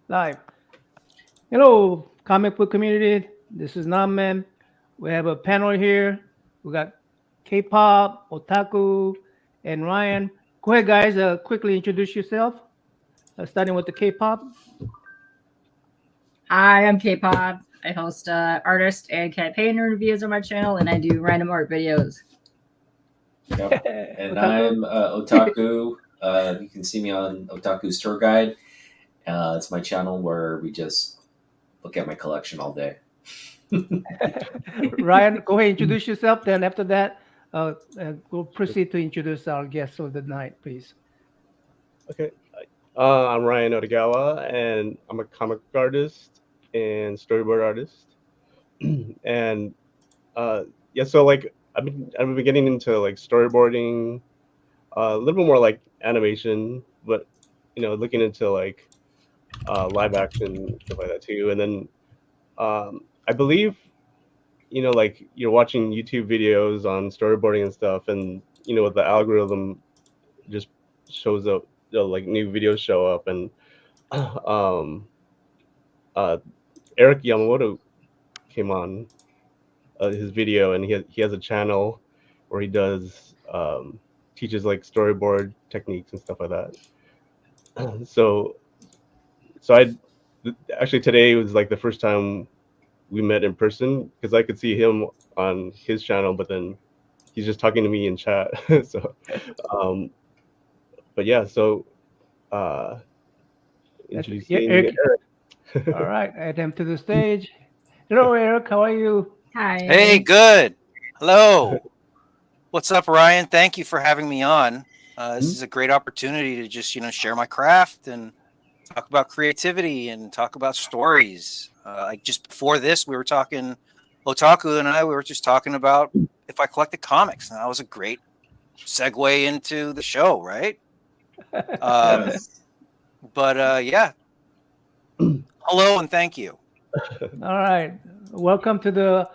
Live. Hello, comic book community. This is NammaN. We have a panel here. We got K-pop, Otaku, and Ryan. Go ahead, guys. Quickly introduce yourself. Starting with the K-pop. Hi, I'm K-pop. I host artist and campaign reviews on my channel, and I do random art videos. Yep. And Otaku. I'm Otaku. You can see me on Otaku's Tour Guide. It's my channel where we just look at my collection all day. Ryan, go ahead, introduce yourself. Then after that, we'll proceed to introduce our guest of the night, please. Okay. I'm Ryan Otogawa, and I'm a comic book artist and storyboard artist. and yeah, so like I've been getting into like storyboarding, a little bit more like animation, but looking into like live action stuff like that too. And then I believe like you're watching YouTube videos on storyboarding and stuff, and the algorithm just shows up, like new videos show up, and um uh Eric Yamamoto came on his video, and he has a channel where he does teaches like storyboard techniques and stuff like that. so so I actually today was like the first time we met in person, because I could see him on his channel, but then he's just talking to me in chat. so um but yeah, so uh Yeah, introducing Eric. Eric. All right, add him to the stage. Hello, Eric. How are you? Hi. Hey, good. Hello. What's up, Ryan? Thank you for having me on. This is a great opportunity to just, share my craft and talk about creativity and talk about stories. Like just before this, we were talking, Otaku and I, we were just talking about if I collected comics, and that was a great segue into the show, right? Yes. But yeah, hello and thank you. All right. Welcome to the.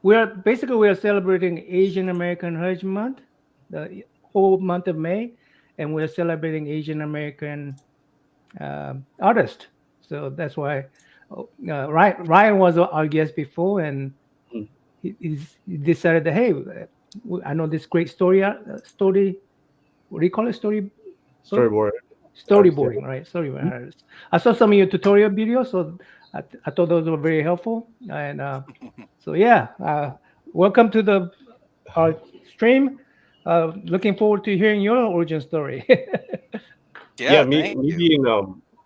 We are celebrating Asian American Heritage Month, the whole month of May, and we're celebrating Asian American artists. So that's why Ryan was our guest before, and he decided that, hey, I know this great story. What do you call it? Storyboard artist, yeah. Storyboarding, right? Storyboarding artist. I saw some of your tutorial videos, so I thought those were very helpful. And so yeah, welcome to the our stream. Looking forward to hearing your origin story. Yeah, Yeah, me thank me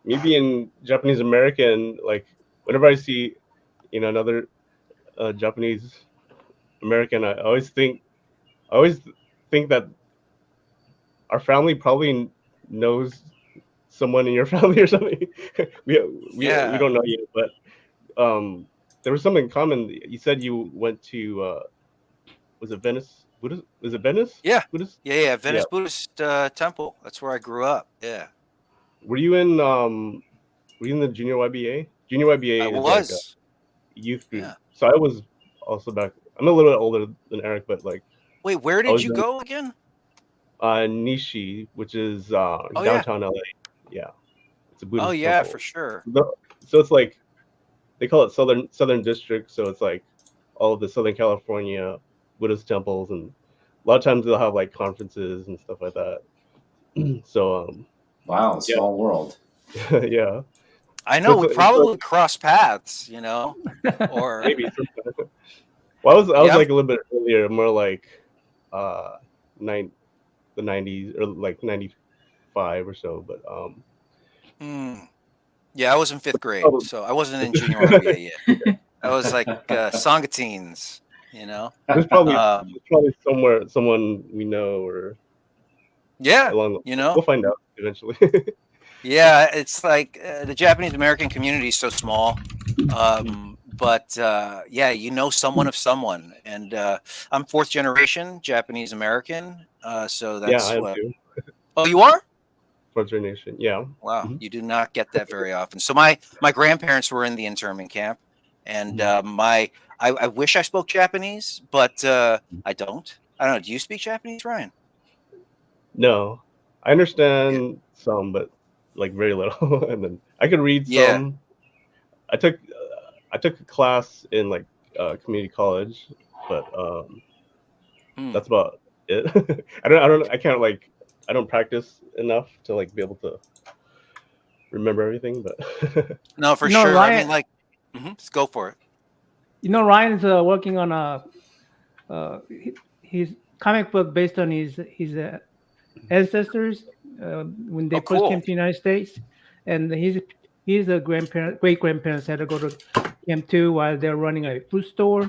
you. being Japanese American, like whenever I see another Japanese American, I always think that our family probably knows someone in your family or something. we Yeah. don't know yet, but there was something in common. You said you went to was it Venice Buddhist? Was it Venice Yeah. Buddhist? Yeah. Yeah. Venice Buddhist Temple. That's where I grew up. Yeah. Were you in the junior YBA? Junior I YBA is like a was. youth group. Yeah. So I was also back. I'm a little bit older than Eric, but like Wait, where I did was you in go again? Nishi, which is Oh, yeah. downtown LA. Yeah, it's a Oh, Buddhist yeah, for temple. sure. So it's like they call it Southern District. So it's like all of the Southern California Buddhist temples, and a lot of times they'll have like conferences and stuff like that. So Wow, yeah, small world. yeah. I So know we it's like probably crossed paths, or maybe sometimes. Well, I was yeah. like a little bit earlier, more like uh nine the 90s, or like 95 or so, but Hmm. Yeah, I was in fifth grade, probably so I wasn't in junior YBA yet. I was like Songatines, you know. there's probably Um, someone we know, or yeah, along you know. we'll find out eventually. Yeah, it's like the Japanese American community is so small. But yeah, someone of someone. And I'm fourth generation Japanese American. So Yeah, I that's am what. too. Oh, you are? Frontier Nation, yeah. Wow, Mhm. you do not get that very often. So my grandparents were in the internment camp, and I wish I spoke Japanese, but I don't. I don't know. Do you speak Japanese, Ryan? No, I Yeah. understand some, but like very little, and then I could read Yeah. some. I took a class in like community college, but that's about it. I don't practice enough to like be able to remember everything, but No, for You know, sure. I Ryan. mean, like, let's go for it. You know, Ryan's working on his comic book based on his ancestors when they Oh, first came cool. to the United States, and his great grandparents had to go to camp too while they're running a food store.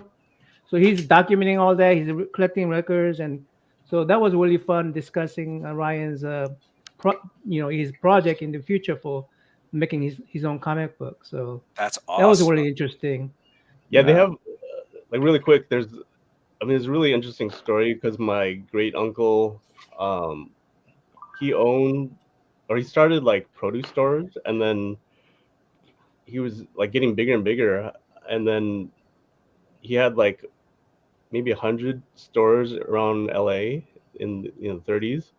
So he's documenting all that. He's collecting records, and so that was really fun discussing Ryan's his project in the future for making his own comic book. So That's that was awesome. really interesting. yeah, they Uh, have like really quick. It's a really interesting story because my great uncle, um, he started like produce stores, and then he was like getting bigger and bigger, and then he had like maybe 100 stores around LA in the 30s,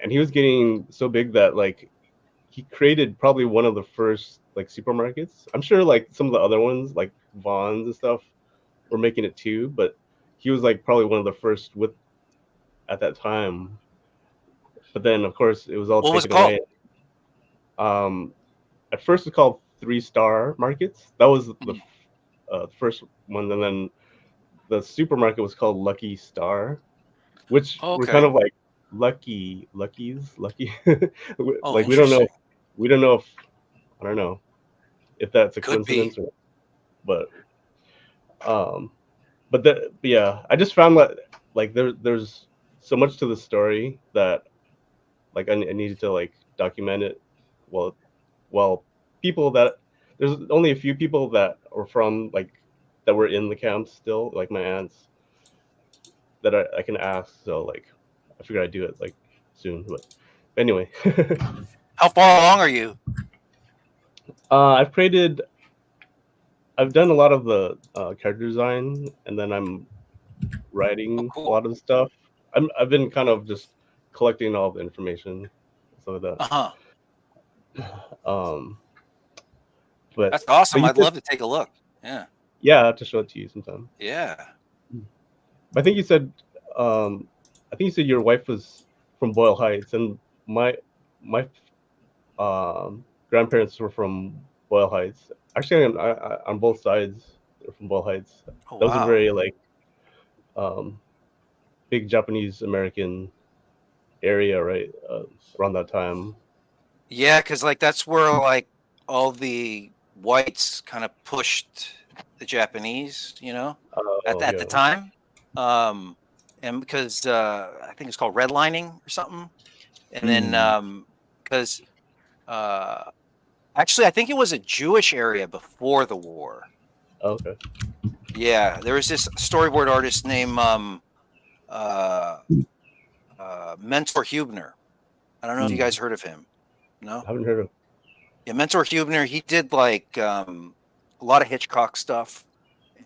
and he was getting so big that like he created probably one of the first like supermarkets. I'm sure like some of the other ones like Vaughn's and stuff were making it too, but he was like probably one of the first with at that time. But then of course it was all What was it taken called? away. At first it's called 3 Star Markets. That was the first one, and then the supermarket was called Lucky Star, which were Okay. kind of like lucky. Like Oh, we don't know. interesting. We don't know if I don't know if that's a Could be. coincidence or, but yeah, I just found that like there's so much to the story that like I needed to like document it. Well, people that there's only a few people that are from like that were in the camps still, like my aunts, that I can ask. So like I figured I'd do it like soon. But anyway, How far along are you? I've created. I've done a lot of the character design, and then I'm Oh, writing a cool. lot of the stuff. I've been kind of just collecting all the information, so that. Um, but That's awesome. you I'd said, love to take a look. Yeah. yeah, I have to show it to you sometime. Yeah. I think you said, your wife was from Boyle Heights, and my grandparents were from Boyle Heights. Actually, on both sides, they're from Boyle Heights. Oh, That was a wow. very like big Japanese American area, right? Around that time. Yeah, because like that's where like all the whites kind of pushed the Japanese, at the Yeah. time. And because I think it's called redlining or something. And then because actually I think it was a Jewish area before the war. Okay. Yeah, there was this storyboard artist named Mentor Hubner. I don't know if you guys heard of him. No? I haven't heard of. Yeah, Mentor Hubner, he did like a lot of Hitchcock stuff,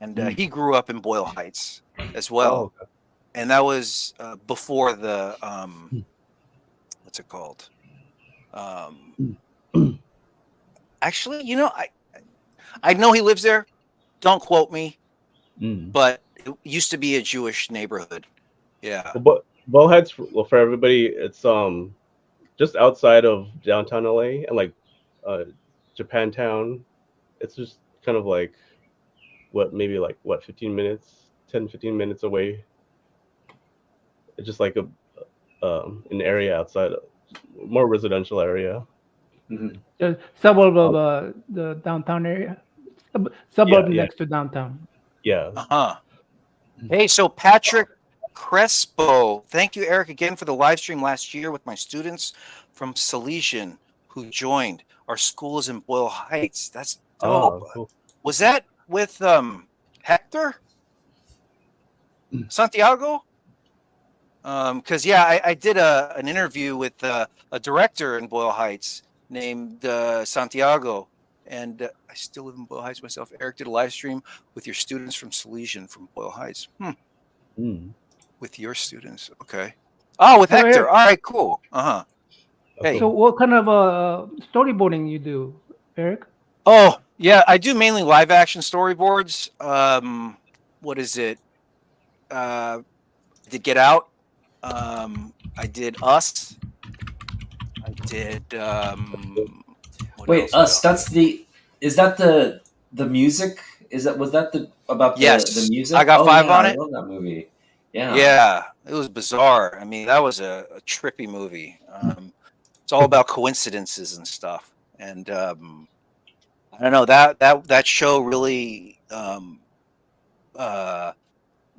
and he grew up in Boyle Heights as well. Oh, okay. And that was before the what's it called? Actually, I know he lives there. Don't quote me, but it used to be a Jewish neighborhood. Yeah. But Boyle Heights, for everybody, it's just outside of downtown LA and like Japantown. It's just kind of like maybe 15 minutes, 10-15 minutes away. It's just like an area outside, more residential area. the suburb of the downtown area, suburb Yeah. next to downtown. Yeah. Hey, so Patrick Crespo, thank you, Eric, again for the live stream last year with my students from Salesian who joined. Our school is in Boyle Heights. That's dope. Cool. Was that with Hector Santiago? Because I did an interview with a director in Boyle Heights named Santiago, and I still live in Boyle Heights myself. Eric did a live stream with your students from Salesian from Boyle Heights. With your students, okay. Oh, with So Hector. Eric- All right, cool. Hey. So what kind of storyboarding you do, Eric? Oh, yeah, I do mainly live action storyboards. What is it? I did Get Out. I did Us. I did what Wait, else? What Us. else? That's the. Is that the music? Was that the about the Yes, music? I got Oh 5 yeah, on I it. love that movie. Yeah. Yeah, it was bizarre. I mean, that was a trippy movie. It's all about coincidences and stuff. And I don't know, that show really uh,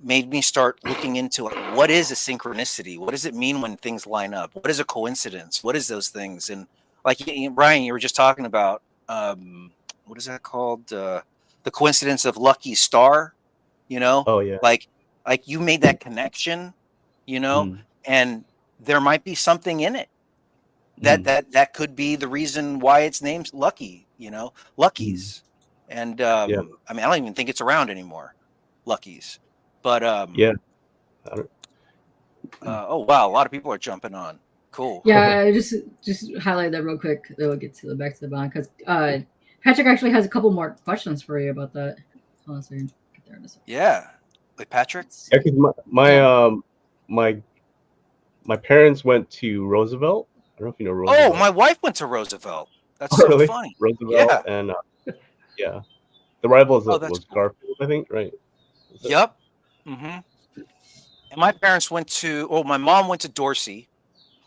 made me start looking into like, what is a synchronicity? What does it mean when things line up? What is a coincidence? What is those things? And like Brian, you were just talking about what is that called? The coincidence of lucky star. You know, Oh yeah. like you made that connection. You know, Mm. and there might be something in it Mm. that could be the reason why it's named Lucky. You know, Lucky's. And Yeah. I mean, I don't even think it's around anymore. Lucky's. But Yeah. I don't- oh wow, a lot of people are jumping on. Cool. Yeah, just highlight that real quick. Then we'll get to the back to the bond because Patrick actually has a couple more questions for you about that. Hold on a second. Get there in a second. Yeah. Wait, Patrick? Yeah, 'cause my my parents went to Roosevelt. I don't know if you know Roosevelt. Oh, my wife went to Roosevelt. That's Oh, so really? funny. Roosevelt Yeah. and yeah, the rival Oh, that's was cool. Garfield, I think, right? Is that- Yep. Mm-hmm. And my parents went to. Oh, my mom went to Dorsey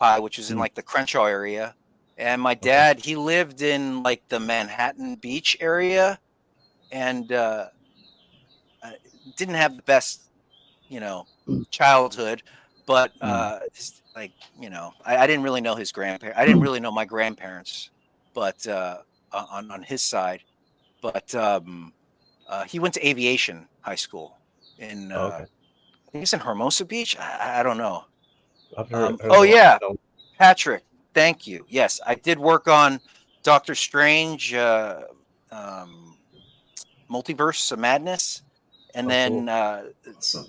High, which is in like the Crenshaw area, and my dad he lived in like the Manhattan Beach area, and didn't have the best, you know, childhood, but like I didn't really know his grandparents. I didn't really know my grandparents, but on his side, but he went to aviation high school in okay. I think it's in Hermosa Beach. I don't know. I've heard. Oh yeah, I don't- Patrick, thank you. Yes, I did work on Doctor Strange, Multiverse of Madness, and Oh, then cool. Awesome.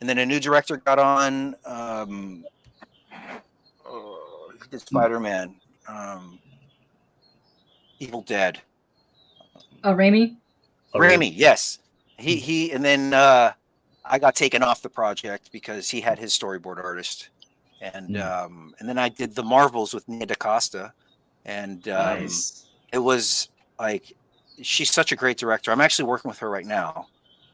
and then a new director got on. He did Spider-Man, Evil Dead. Oh, Raimi. Oh, really? Raimi, yes. He and then I got taken off the project because he had his storyboard artist, and then I did the Marvels with Nia DaCosta, and Nice. it was like she's such a great director. I'm actually working with her right now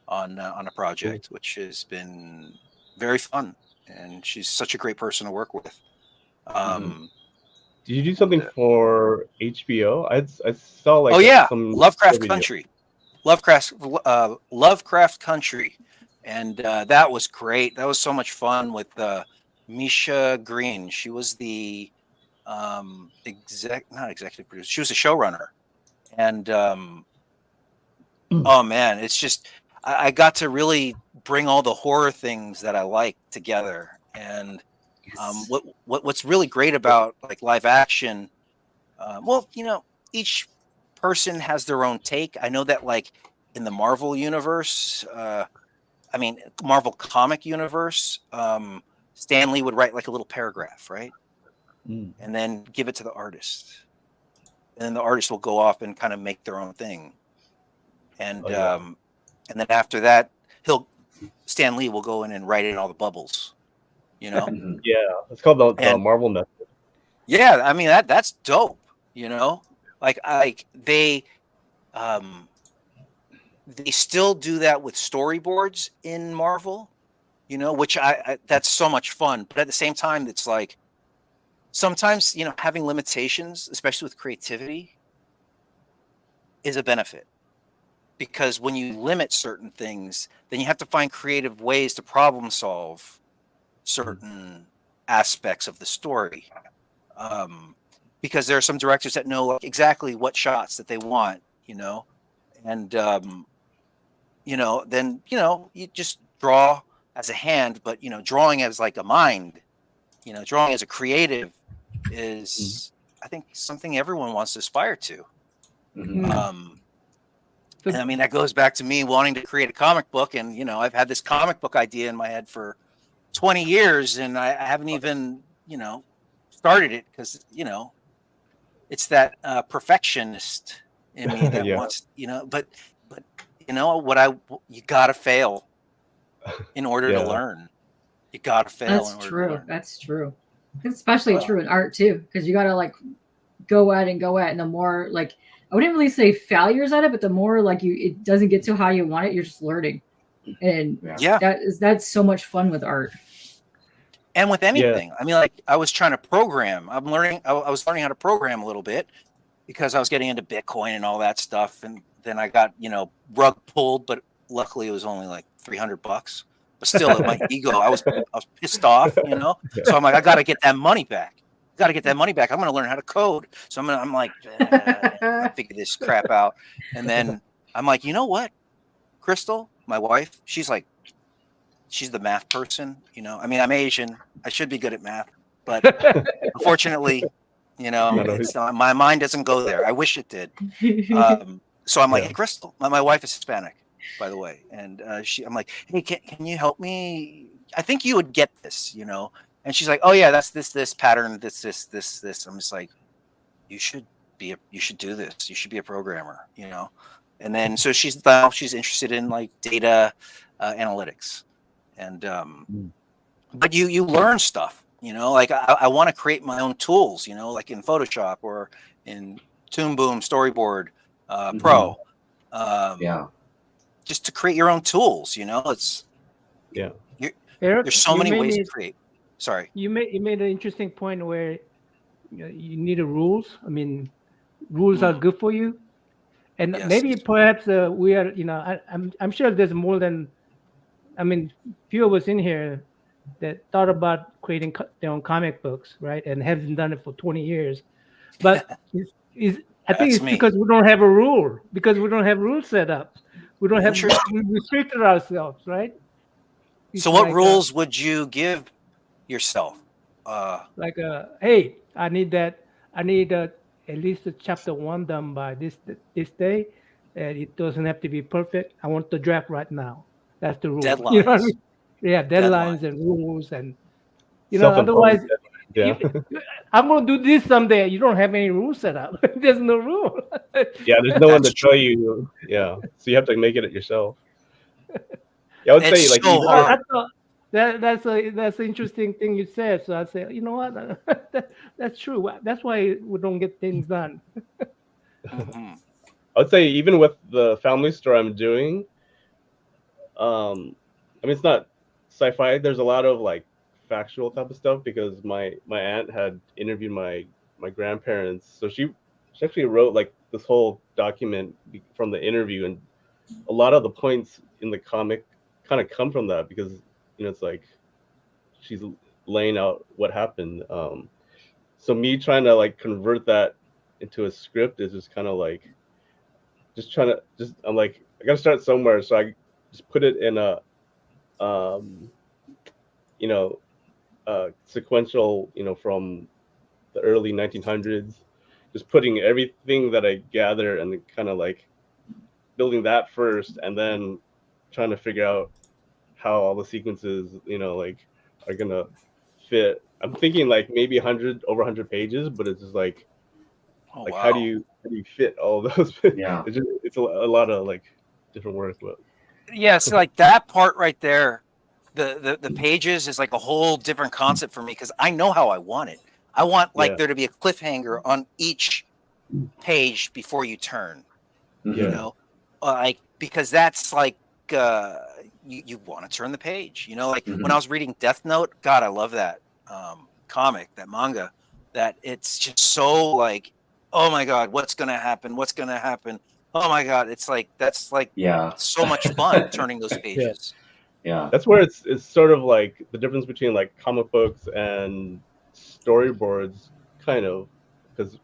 on a project, which has been very fun, and she's such a great person to work with. Did you do something for HBO? I saw like oh yeah, some Lovecraft video. Country, Lovecraft Country, and that was great. That was so much fun with Misha Green. She was the not executive producer. She was a showrunner, and oh man, it's just I got to really bring all the horror things that I like together. And what's really great about like live action, well, each person has their own take. I know that like in the Marvel universe, Marvel comic universe, Stan Lee would write like a little paragraph, right? And then give it to the artist. And then the artist will go off and kind of make their own thing. And and then after that, Stan Lee will go in and write in all the bubbles, Yeah, it's called the Marvel method. Yeah, I mean that's dope, Like they still do that with storyboards in Marvel, which I that's so much fun. But at the same time, it's like sometimes, having limitations, especially with creativity, is a benefit. Because when you limit certain things, then you have to find creative ways to problem solve certain aspects of the story. Because there are some directors that know like exactly what shots that they want, and then you just draw as a hand, but drawing as like a mind, drawing as a creative is I think something everyone wants to aspire to. And I mean, that goes back to me wanting to create a comic book. And, I've had this comic book idea in my head for 20 years and I haven't even, started it because it's that perfectionist in me that Yeah. wants but you gotta fail in order to Yeah. learn. You gotta fail That's in order to true. learn. That's true. It's especially true in art too, because you gotta like go at and go at, and the more like I wouldn't really say failures at it, but the more like it doesn't get to how you want it, you're just learning, and Yeah. that's so much fun with art. And with anything, I mean, like I was trying to program. I was learning how to program a little bit because I was getting into Bitcoin and all that stuff, and then I got rug pulled, but luckily it was only like $300. But still, my ego, I was pissed off, So I'm like, I got to get that money back. I'm going to learn how to code. So I'm like, I figure this crap out, and then I'm like, you know what, Crystal, my wife, she's the math person, I mean, I'm Asian. I should be good at math, but unfortunately, it's not, my mind doesn't go there. I wish it did. So I'm like, hey, Crystal, my wife is Hispanic, by the way. And I'm like, hey, can you help me? I think you would get this, And she's like, oh yeah, that's this pattern, this. I'm just like, you should do this. You should be a programmer, And then, so she's interested in like data analytics. And but you learn stuff, like I want to create my own tools, like in Photoshop or in Toon Boom Storyboard Pro, just to create your own tools. It's Eric, there's so many ways to create. Sorry, you made an interesting point where you need rules. I mean, rules are good for you, and Yes. maybe perhaps we are. I'm sure there's more than. I mean, few of us in here that thought about creating their own comic books, right? And haven't done it for 20 years. But I think it's me. because we don't have a rule, because we don't have rules set up. We don't have, we restricted ourselves, right? So what rules would you give yourself? Hey, I need at least a chapter 1 done by this day. And it doesn't have to be perfect. I want the draft right now. That's the rule. Deadlines. You know what I mean? Yeah, deadlines and rules, and Self-imposed otherwise, deadlines, I'm gonna do this someday. You don't have any rules set up. There's no rule. Yeah, there's no one to tell you. Yeah, so you have to make it yourself. Yeah, I would say like so hard. That's an interesting thing you said. So I say, you know what? That's true. That's why we don't get things done. Mm-hmm. I would say even with the family store I'm doing, I mean, it's not sci-fi. There's a lot of like factual type of stuff because my aunt had interviewed my grandparents, so she actually wrote like this whole document from the interview, and a lot of the points in the comic kind of come from that because it's like she's laying out what happened. So me trying to like convert that into a script is just kind of like I'm like, I gotta start somewhere, so I just put it in a sequential, from the early 1900s, just putting everything that I gather and kind of like building that first, and then trying to figure out how all the sequences, like are gonna fit. I'm thinking like maybe over 100 pages, but it's just like, wow. how do you fit all those? Yeah, it's a lot of like different work, but yeah, so like that part right there, the pages is like a whole different concept for me because I know how I want it. I want like there to be a cliffhanger on each page before you turn. Like because that's like you want to turn the page. Like when I was reading Death Note, God, I love that comic, that manga. That it's just so like, oh my God, what's gonna happen? What's gonna happen? Oh my God, it's like that's like so much fun turning those pages. Yeah, that's where it's sort of like the difference between like comic books and storyboards, kind of, because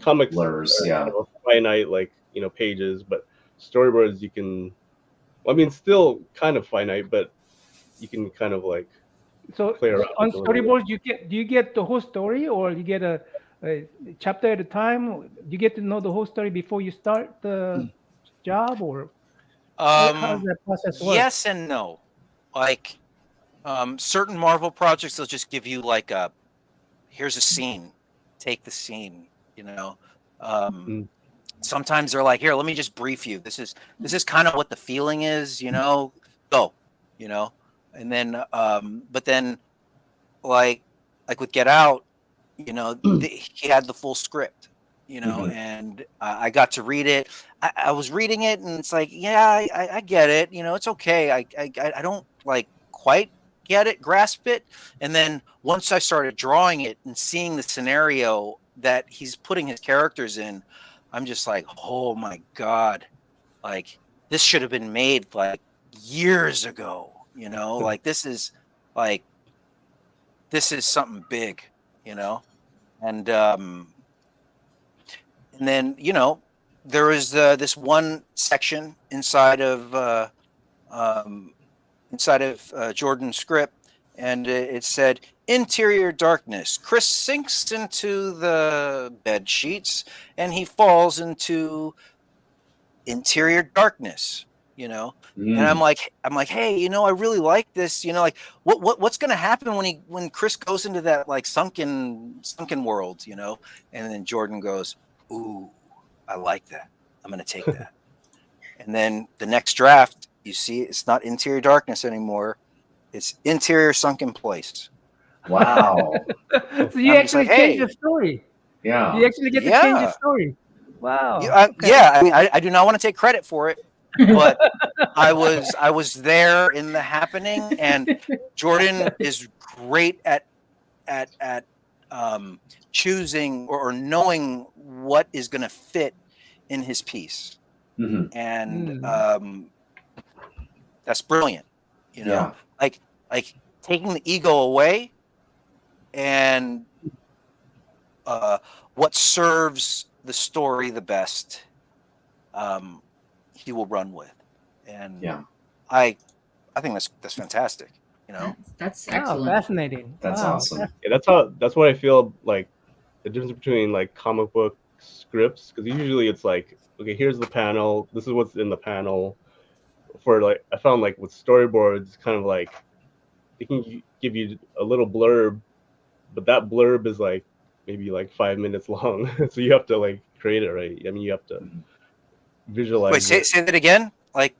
comics blurs, have a finite like pages, but storyboards you can, I mean, still kind of finite, but you can kind of like play around on storyboards. Do you get the whole story, or you get a chapter at a time? Do you get to know the whole story before you start the job, or how does that process work? Yes and no. Like certain Marvel projects, they'll just give you like a here's a scene, take the scene, you know. Mm. Sometimes they're like, here, let me just brief you. This is kind of what the feeling is, you know, go, you know. And then but then like with Get Out, you know, he had the full script, you know, and I got to read it. I was reading it, and it's like, yeah, I get it, you know, it's okay. I don't like quite get it, grasp it. And then once I started drawing it and seeing the scenario that he's putting his characters in, I'm just like, oh my God, like this should have been made like years ago, you know, like this is something big, you know. And then, you know, there was this one section inside of Jordan's script, and it said interior darkness. Chris sinks into the bed sheets and he falls into interior darkness, you know. And I'm like, hey, you know, I really like this, you know, like what's going to happen when Chris goes into that like sunken world, you know. And then Jordan goes, ooh, I like that, I'm going to take that. And then the next draft, you see, it's not interior darkness anymore, it's interior sunken place. Wow. So you I'm just actually like, change hey, the story. Yeah. You actually get to change the yeah, story. Wow. Okay. yeah. I mean, I do not want to take credit for it, but I was there in the happening, and Jordan is great at choosing or knowing what is going to fit in his piece, and that's brilliant. You know, like taking the ego away, and what serves the story the best, he will run with, and I think that's fantastic. You know, that's Wow, excellent. fascinating. That's Wow. awesome. Yeah, that's what I feel like the difference between like comic book scripts, because usually it's like, okay, here's the panel, this is what's in the panel. For like, I found like with storyboards, kind of like they can give you a little blurb, but that blurb is like maybe like 5 minutes long, so you have to like create it, right? I mean, you have to visualize. Wait, say that again. Like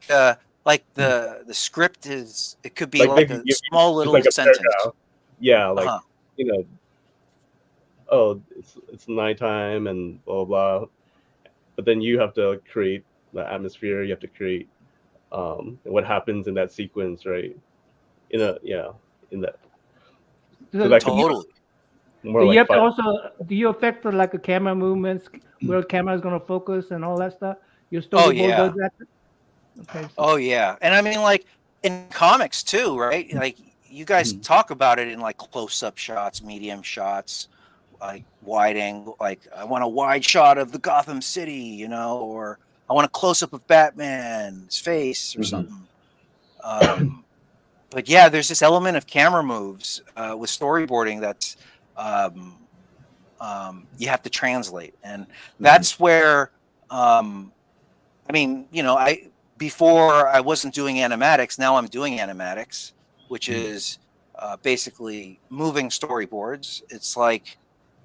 the script is, it could be like a you small little like a sentence. paragraph. Yeah, like you know, oh, it's nighttime and blah blah blah. But then you have to create the atmosphere. You have to create what happens in that sequence, right? In that. So that could be Totally. more Do you like have to 5. also do you affect the like a camera movements where camera is going to focus and all that stuff? Your Oh storyboard yeah. does that. Okay. So, Oh yeah. And I mean, like in comics too, right? Like you guys talk about it in like close-up shots, medium shots, like wide angle. Like I want a wide shot of the Gotham City, you know, or I want a close-up of Batman's face or something. But yeah, there's this element of camera moves with storyboarding that's you have to translate, and that's where I mean, you know, before I wasn't doing animatics. Now I'm doing animatics, which is basically moving storyboards. It's like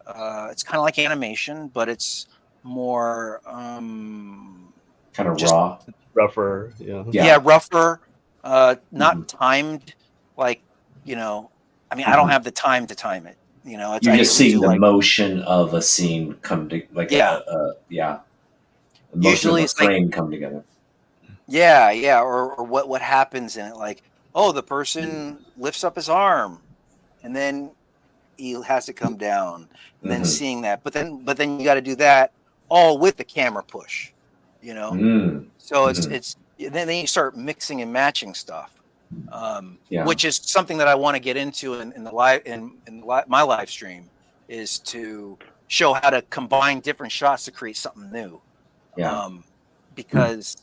it's kind of like animation, but it's more kind of raw, rougher. Yeah, rougher, not timed. Like, you know, I mean, I don't have the time to time it. You know, you're I just usually seeing do the like, motion of a scene come to like the motion usually of a it's like, frame come together. yeah, or what happens in it, like, oh, the person lifts up his arm, and then he has to come down, and then seeing that, but then you got to do that all with the camera push, you know. So it's then you start mixing and matching stuff, which is something that I want to get into in the live my live stream, is to show how to combine different shots to create something new. Because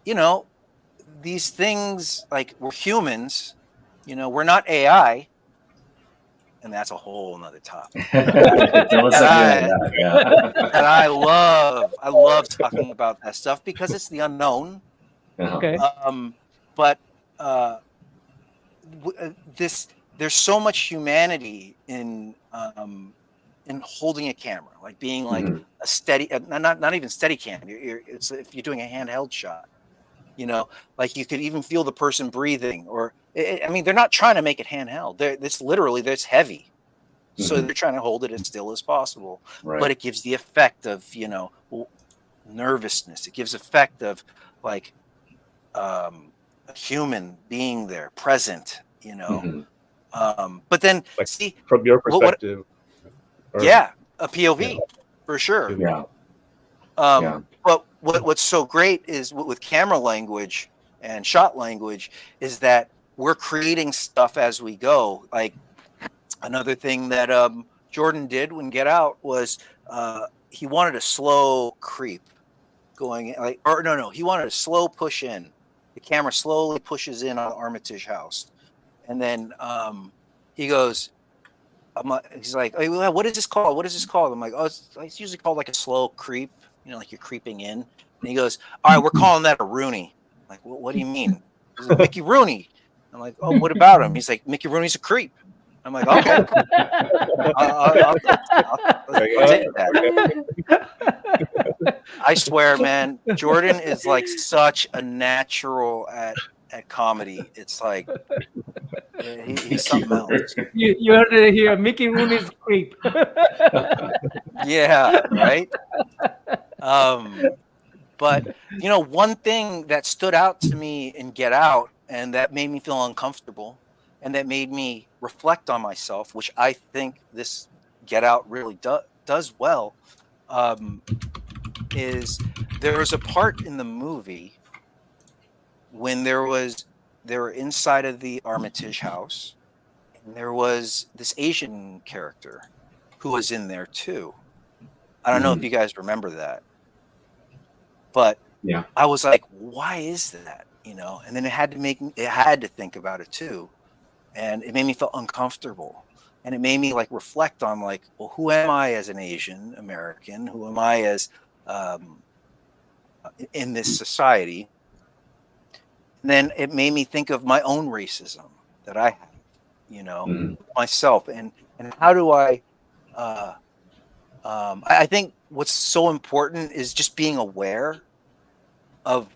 you know, these things, like, we're humans, you know, we're not AI, and that's a whole nother topic. And I love talking about that stuff because it's the unknown. okay. But there's so much humanity in in holding a camera, like being like Mhm. a steady, not even steady cam. It's if you're doing a handheld shot, like you could even feel the person breathing, or I mean, they're not trying to make it handheld. It's literally that's heavy, so Mhm. they're trying to hold it as still as possible. But Right. it gives the effect of nervousness. It gives effect of like a human being there, present. Mhm. But then Like see from your what perspective, or yeah, a yeah, POV for sure. Yeah. Yeah. But what's so great is with camera language and shot language is that we're creating stuff as we go. Like another thing that Jordan did when Get Out was he wanted a slow creep going like, or no, he wanted a slow push in. The camera slowly pushes in on Armitage House, and then he goes, he's like, "Hey, well, what is this called? What is this called?" I'm like, "Oh, it's usually called like a slow creep, like you're creeping in." And he goes, "All right, we're calling that a Rooney." I'm like, what do you mean? He's like, Mickey Rooney. I'm like, "Oh, what about him?" He's like, "Mickey Rooney's a creep." I'm like, "Okay, I'll take that." I swear, man, Jordan is like such a natural at comedy. It's like he's something else. You heard it here. Mickey Rooney's creep. Yeah, right. But one thing that stood out to me in Get Out and that made me feel uncomfortable and that made me reflect on myself, which I think this Get Out really does well, is there was a part in the movie when they were inside of the Armitage house and there was this Asian character who was in there too. I don't know if Mhm. you guys remember that, but Yeah. I was like, why is that? And then it had to think about it too. And it made me feel uncomfortable. And it made me like reflect on like, well, who am I as an Asian American? Who am I as um, in this society? And then it made me think of my own racism that I have, Mhm. myself, and how do uh, I think what's so important is just being aware of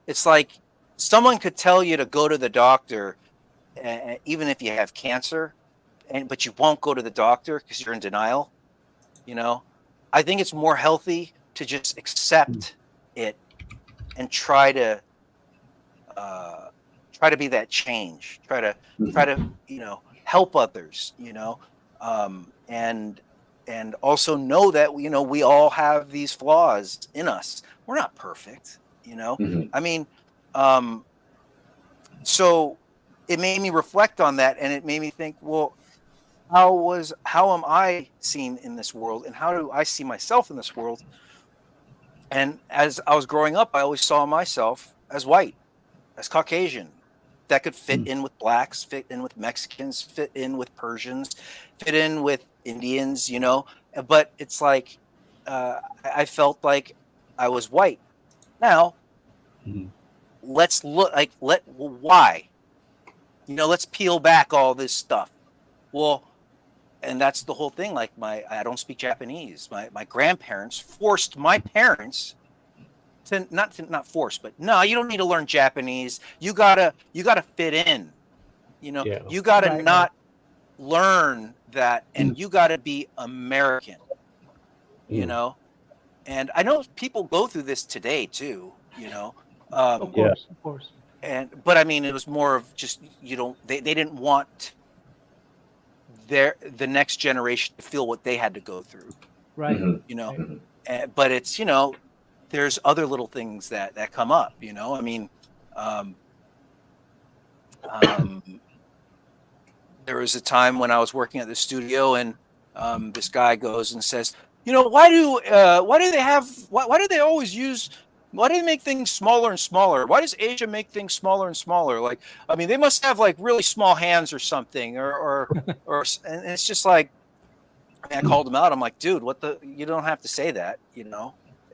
it's like someone could tell you to go to the doctor even if you have cancer but you won't go to the doctor because you're in denial. you know I think it's more healthy to just accept it and uh try to be that change, try to Mhm. help others, and also know that we all have these flaws in us. We're not perfect. Mhm. I mean, um so it made me reflect on that, and it made me think, well, how am I seen in this world, and how do I see myself in this world? And as I was growing up, I always saw myself as white, as Caucasian, that could fit Mm. in with blacks, fit in with Mexicans, fit in with Persians, fit in with Indians, But it's like I felt like I was white. Now Mhm. let's look like why, let's peel back all this stuff. Well, and that's the whole thing. Like I don't speak Japanese. My grandparents forced my parents to not force, but no, you don't need to learn Japanese. You gotta fit in. yeah, You gotta Right, right. not learn that, and you gotta be American. You mm, know, and I know people go through this today too. Of Um, yeah, course, of course. but I mean, it was more of just they didn't want the next generation to feel what they had to go through. Right, Mhm. You know, right. Mhm. but it's there's other little things that come up. I mean, um, um, there was a time when I was working at the studio, and this guy goes and says, why do they always use why do they make things smaller and smaller? Why does Asia make things smaller and smaller? Like, I mean, they must have like really small hands or something, and it's just like, I called him out. I'm like, dude, you don't have to say that.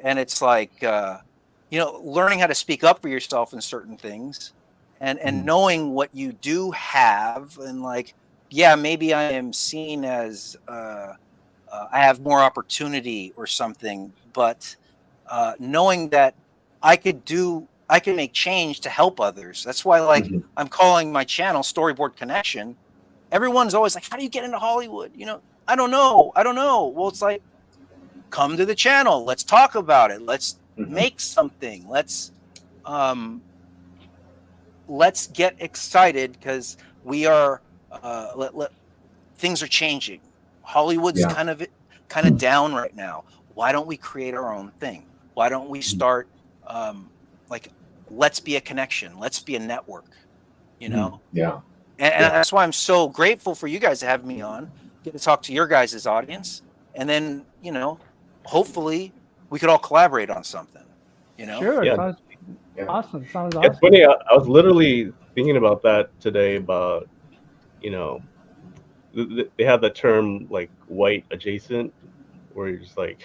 And it's like, learning how to speak up for yourself in certain things, and Mhm. knowing what you do have, and like, yeah, maybe I am seen as I have more opportunity or something, but knowing that I can make change to help others. That's why, like, Mhm. I'm calling my channel Storyboard Connection. Everyone's always like, how do you get into Hollywood? I don't know. I don't know. Well, it's like, come to the channel. Let's talk about it. Let's Mhm. make something. Um, let's get excited because we are, things are changing. Hollywood's Yeah. kind of down right now. Why don't we create our own thing? Why don't we start, um, like, let's be a connection. Let's be a network, you Mhm. know? Yeah. And Yeah. that's why I'm so grateful for you guys to have me on, get to talk to your guys' audience. And then, hopefully we could all collaborate on something, you know? Sure, Yeah, sounds Yeah. awesome. Sounds it's awesome. funny. I was literally thinking about that today. About you know they have the term like white adjacent, where you're just like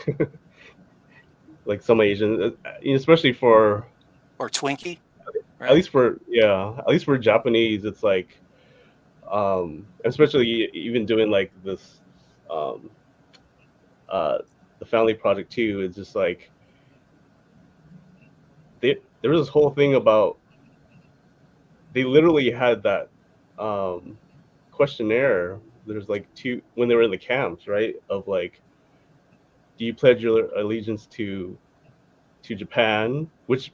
like some Asians, especially for Or Twinkie, at right? least for at least for Japanese, it's like especially even doing like this um uh the family project too. It's just like there was this whole thing about they literally had that um questionnaire. There's like two when they were in the camps, right? Of like, do you pledge your allegiance to Japan? Which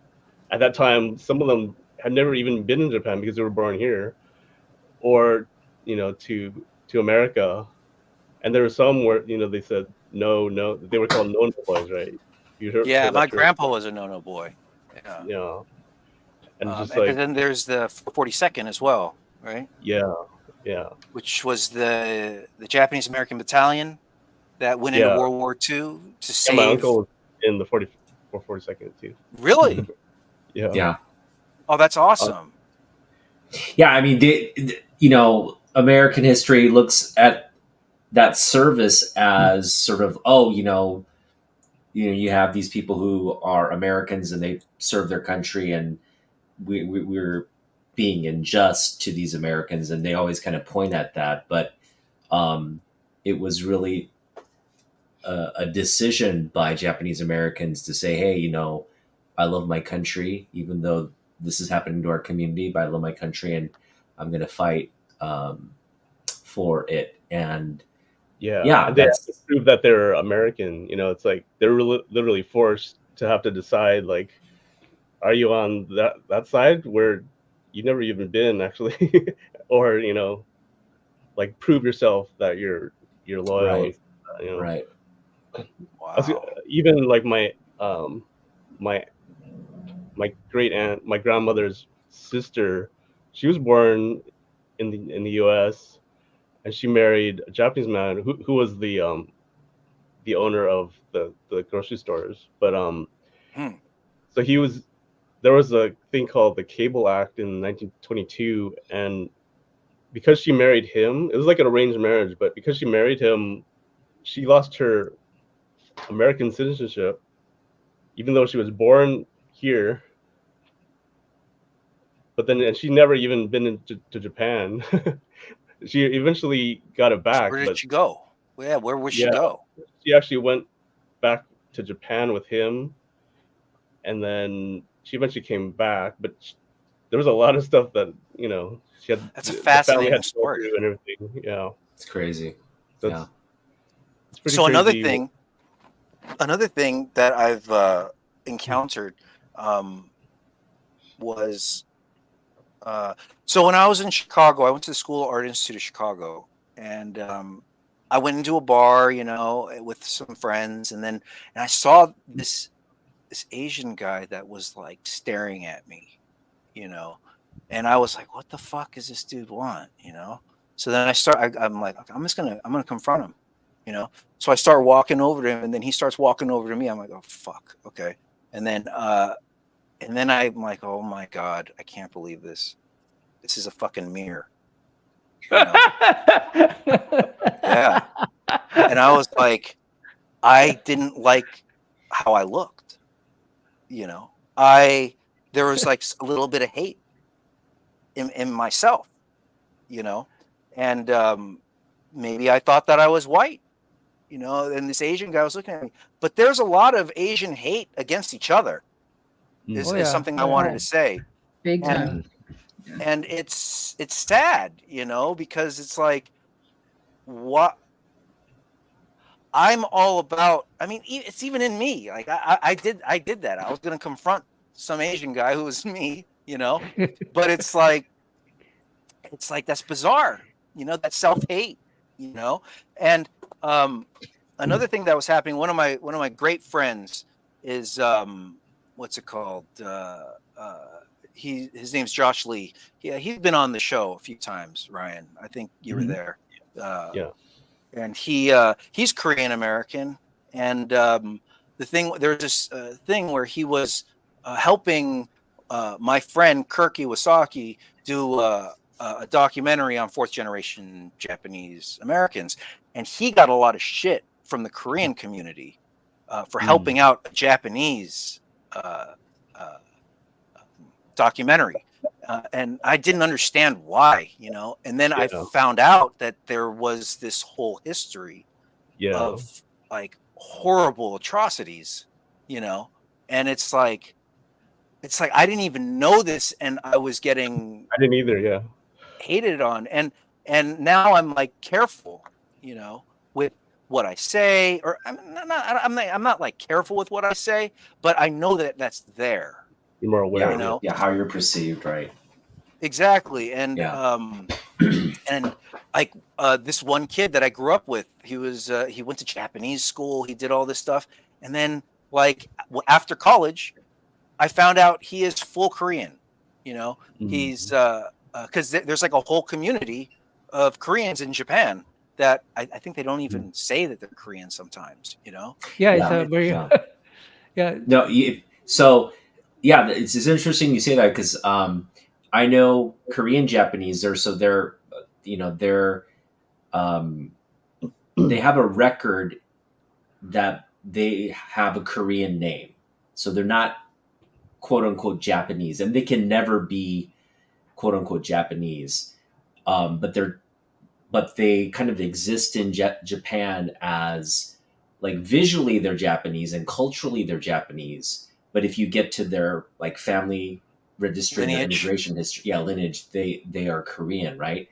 at that time some of them had never even been in Japan because they were born here, or to America. And there were some where they said no, no. They were called no boys, right? You Yeah, heard that my term, grandpa was a no-no boy. Yeah. you know? And just And like then there's the 42nd as well, right? yeah, yeah, Which was the Japanese American battalion that went into yeah. World War II to Yeah, my save. uncle was in the 42nd too. Really? Yeah. Yeah. Oh, that's Uh, awesome. Yeah. I mean, American history looks at that service as sort of, oh, you have these people who are Americans and they serve their country, and we're being unjust to these Americans, and they always kind of point at that. But it was really a decision by Japanese Americans to say, hey, I love my country, even though this is happening to our community, but I love my country and I'm going to fight for it. And yeah, yeah, and they have to that's prove that they're American. It's like they're literally forced to have to decide, like, are you on that side where you never even been actually, or like prove yourself that you're loyal. And right, you know, right. I was, Wow. even like my my great aunt, my grandmother's sister, she was born in the U.S. and she married a Japanese man who was the owner of the grocery stores. But Hmm. so there was a thing called the Cable Act in 1922, and because she married him, it was like an arranged marriage. But because she married him, she lost her American citizenship, even though she was born here. But then, and she never even been to Japan. She eventually got it So back, where did but she go? Well, yeah, where would she yeah, go? she actually went back to Japan with him, and then she eventually came back. But there was a lot of stuff that she had That's a the family fascinating had to go story. through and everything. Yeah, It's crazy. so Yeah. it's pretty So another crazy. thing, that I've encountered um, was so when I was in Chicago, I went to the School of Art Institute of Chicago, and I went into a bar, with some friends, and I saw this Asian guy that was like staring at me, you know, and I was like, "What the fuck is this dude want?" So then I'm like, okay, I'm gonna confront him, you know. So I start walking over to him, and then he starts walking over to me. I'm like, "Oh fuck, okay." And then I'm like, "Oh my god, I can't believe this. This is a fucking mirror." You know? Yeah. And I was like, I didn't like how I looked, you know. There was like a little bit of hate in myself, you know. and maybe I thought that I was white, you know, and this Asian guy was looking at me. But there's a lot of Asian hate against each other. Is, Oh, is yeah. something I Oh, wanted yeah. to say, Big time. and it's sad, you know, because it's like what I'm all about. I mean, it's even in me. Like I did that. I was going to confront some Asian guy who was me, you know, but it's like that's bizarre, you know, that self-hate, you know. And another thing that was happening, one of my great friends is what's it called? His name's Josh Lee. Yeah, he's been on the show a few times, Ryan. I think you were there. Yeah. And he's Korean American, and there's this thing where he was helping my friend Kirk Iwasaki do a documentary on fourth generation Japanese Americans, and he got a lot of shit from the Korean community for helping out a Japanese documentary. And I didn't understand why, you know, and then I found out that there was this whole history of like horrible atrocities, you know, and it's like I didn't even know this, and I was getting I didn't either. Yeah. hated on, and now I'm like careful, you know, with what I say, or I'm not like careful with what I say, but I know that that's there. You're more aware. Yeah, you know? yeah, how you're perceived, right? Exactly. And Yeah. and like this one kid that I grew up with, he went to Japanese school, he did all this stuff, and then like after college, I found out he is full Korean. You know, he's because there's like a whole community of Koreans in Japan that I think they don't even say that they're Korean sometimes. You know. Yeah, it's a very yeah. No, so yeah, it's interesting you say that because I know Korean Japanese. They're you know they have a record that they have a Korean name, so they're not quote unquote Japanese, and they can never be quote unquote Japanese, but they kind of exist in Japan as like visually they're Japanese and culturally they're Japanese, but if you get to their like family registry, their immigration history, lineage, they are Korean, right?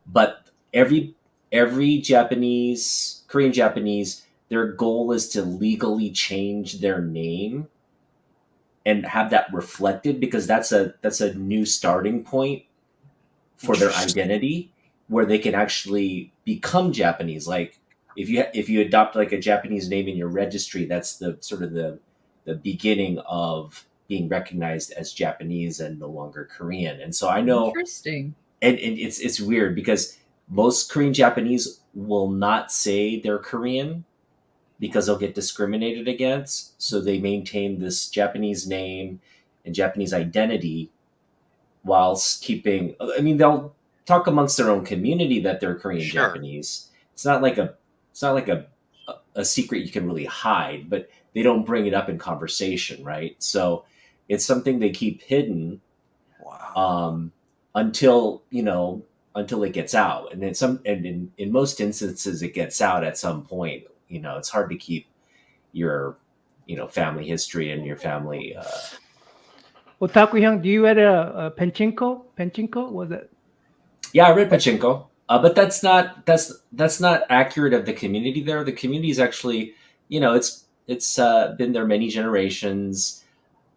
But every Korean Japanese, their goal is to legally change their name and have that reflected, because that's a new starting point for their identity, where they can actually become Japanese. Like if you adopt like a Japanese name in your registry, that's the sort of the beginning of being recognized as Japanese and no longer Korean. And so I know, interesting, and it's weird because most Korean Japanese will not say they're Korean because they'll get discriminated against. So they maintain this Japanese name and Japanese identity whilst keeping, I mean, they'll talk amongst their own community that they're Korean Japanese. It's not like a secret you can really hide, but they don't bring it up in conversation, right? So it's something they keep hidden until it gets out. And in most instances it gets out at some point. You know, it's hard to keep your, family history and your family. Otaku Hyung, do you read a Pachinko? Pachinko, was it? Yeah, I read Pachinko, but that's not accurate of the community there. The community is actually, it's been there many generations,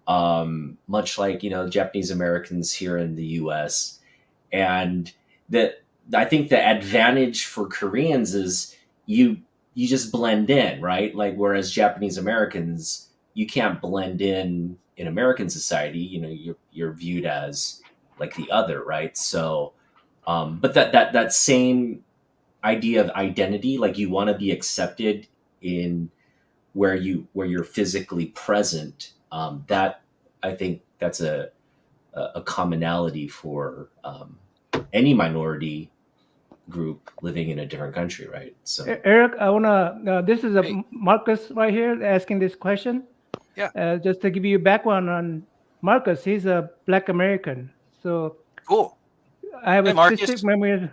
much like Japanese Americans here in the U.S. And I think the advantage for Koreans is you just blend in, right? Like, whereas Japanese Americans, you can't blend in American society. You're viewed as like the other, right? So, but that same idea of identity, like you want to be accepted in where you're physically present. That, I think that's a commonality for any minority group living in a different country, right? So Eric, I wanna. This is Marcus right here asking this question. Yeah. Just to give you background on Marcus, he's a Black American. So cool. I have Hey, a Marcus. specific memory.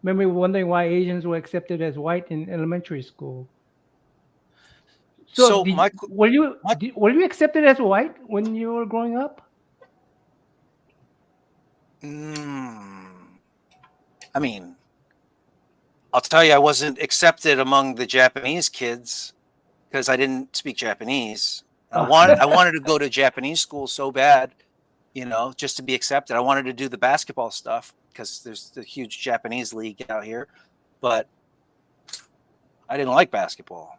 remember wondering why Asians were accepted as white in elementary school. So, So my were you accepted as white when you were growing up? I mean, I'll tell you, I wasn't accepted among the Japanese kids because I didn't speak Japanese. I wanted to go to Japanese school so bad, just to be accepted. I wanted to do the basketball stuff because there's the huge Japanese league out here, but I didn't like basketball.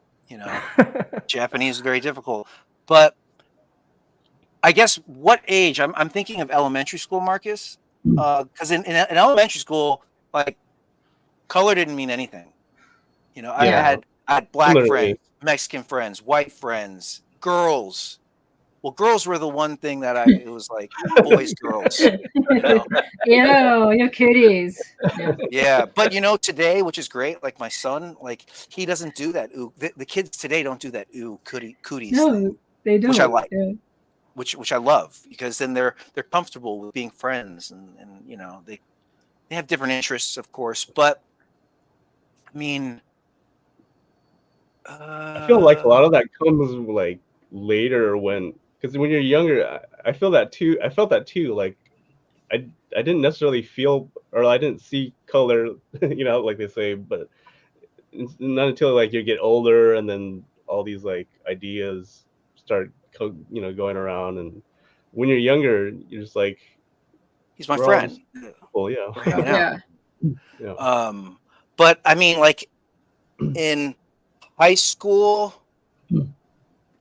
Japanese is very difficult. But I guess what age? I'm thinking of elementary school, Marcus, because in elementary school, like, color didn't mean anything. I had black friends, Mexican friends, white friends, girls. Well, girls were the one thing that it was like boys, girls. You kitties. Yeah, but today, which is great. Like my son, like he doesn't do that. Ooh, the kids today don't do that. Ooh, cooties. No, thing, they don't. Which I like. Yeah. Which I love, because then they're comfortable with being friends, and they have different interests, of course. But I mean, I feel like a lot of that comes like later because when you're younger, I feel that too. I felt that too. Like I didn't necessarily feel, or I didn't see color, like they say, but it's not until like you get older and then all these like ideas start going around, and when you're younger, you're just like, he's my friend. Well, Yeah. But I mean, like in high school,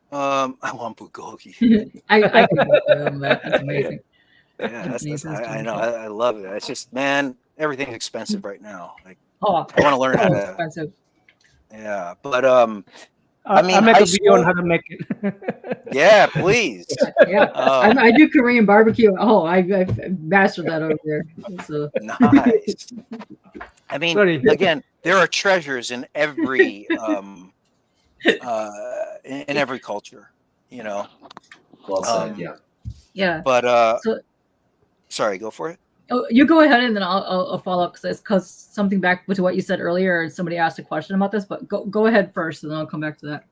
I want bulgogi. I can go through them. That's amazing. Yeah, I know. I love it. It's just, man, everything's expensive right now. Like, I want to learn how to. Expensive. Yeah, but I mean, I'll make a video on how to make it. Yeah, please. Yeah, I do Korean barbecue. Oh, I've mastered that over there. So. Nice. I mean, again, there are treasures in every in every culture. Well said. Yeah. But sorry, go for it. Oh, you go ahead, and then I'll follow up because something back to what you said earlier, and somebody asked a question about this. But go ahead first, and then I'll come back to that.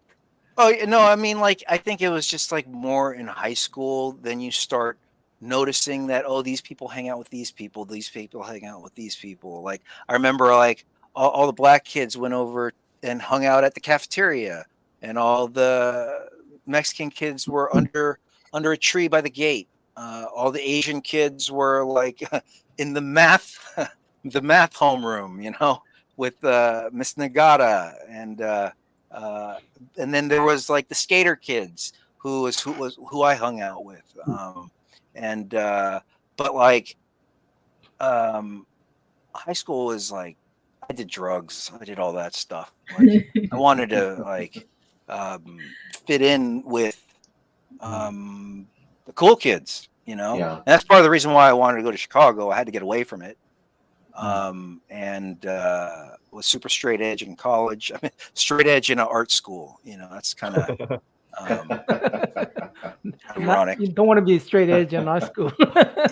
Oh no, I mean, like, I think it was just like more in high school. Then you start noticing that, oh, these people hang out with these people hang out with these people. Like, I remember, like, all the black kids went over and hung out at the cafeteria, and all the Mexican kids were under a tree by the gate. All the Asian kids were like in the math homeroom, with Miss Nagata, and then there was like the skater kids who I hung out with, but like high school was like, I did drugs, I did all that stuff. Like, I wanted to like fit in with the cool kids, Yeah. And that's part of the reason why I wanted to go to Chicago. I had to get away from it. And was super straight edge in college. I mean, straight edge in an art school, that's kind of ironic. You don't want to be straight edge in art school.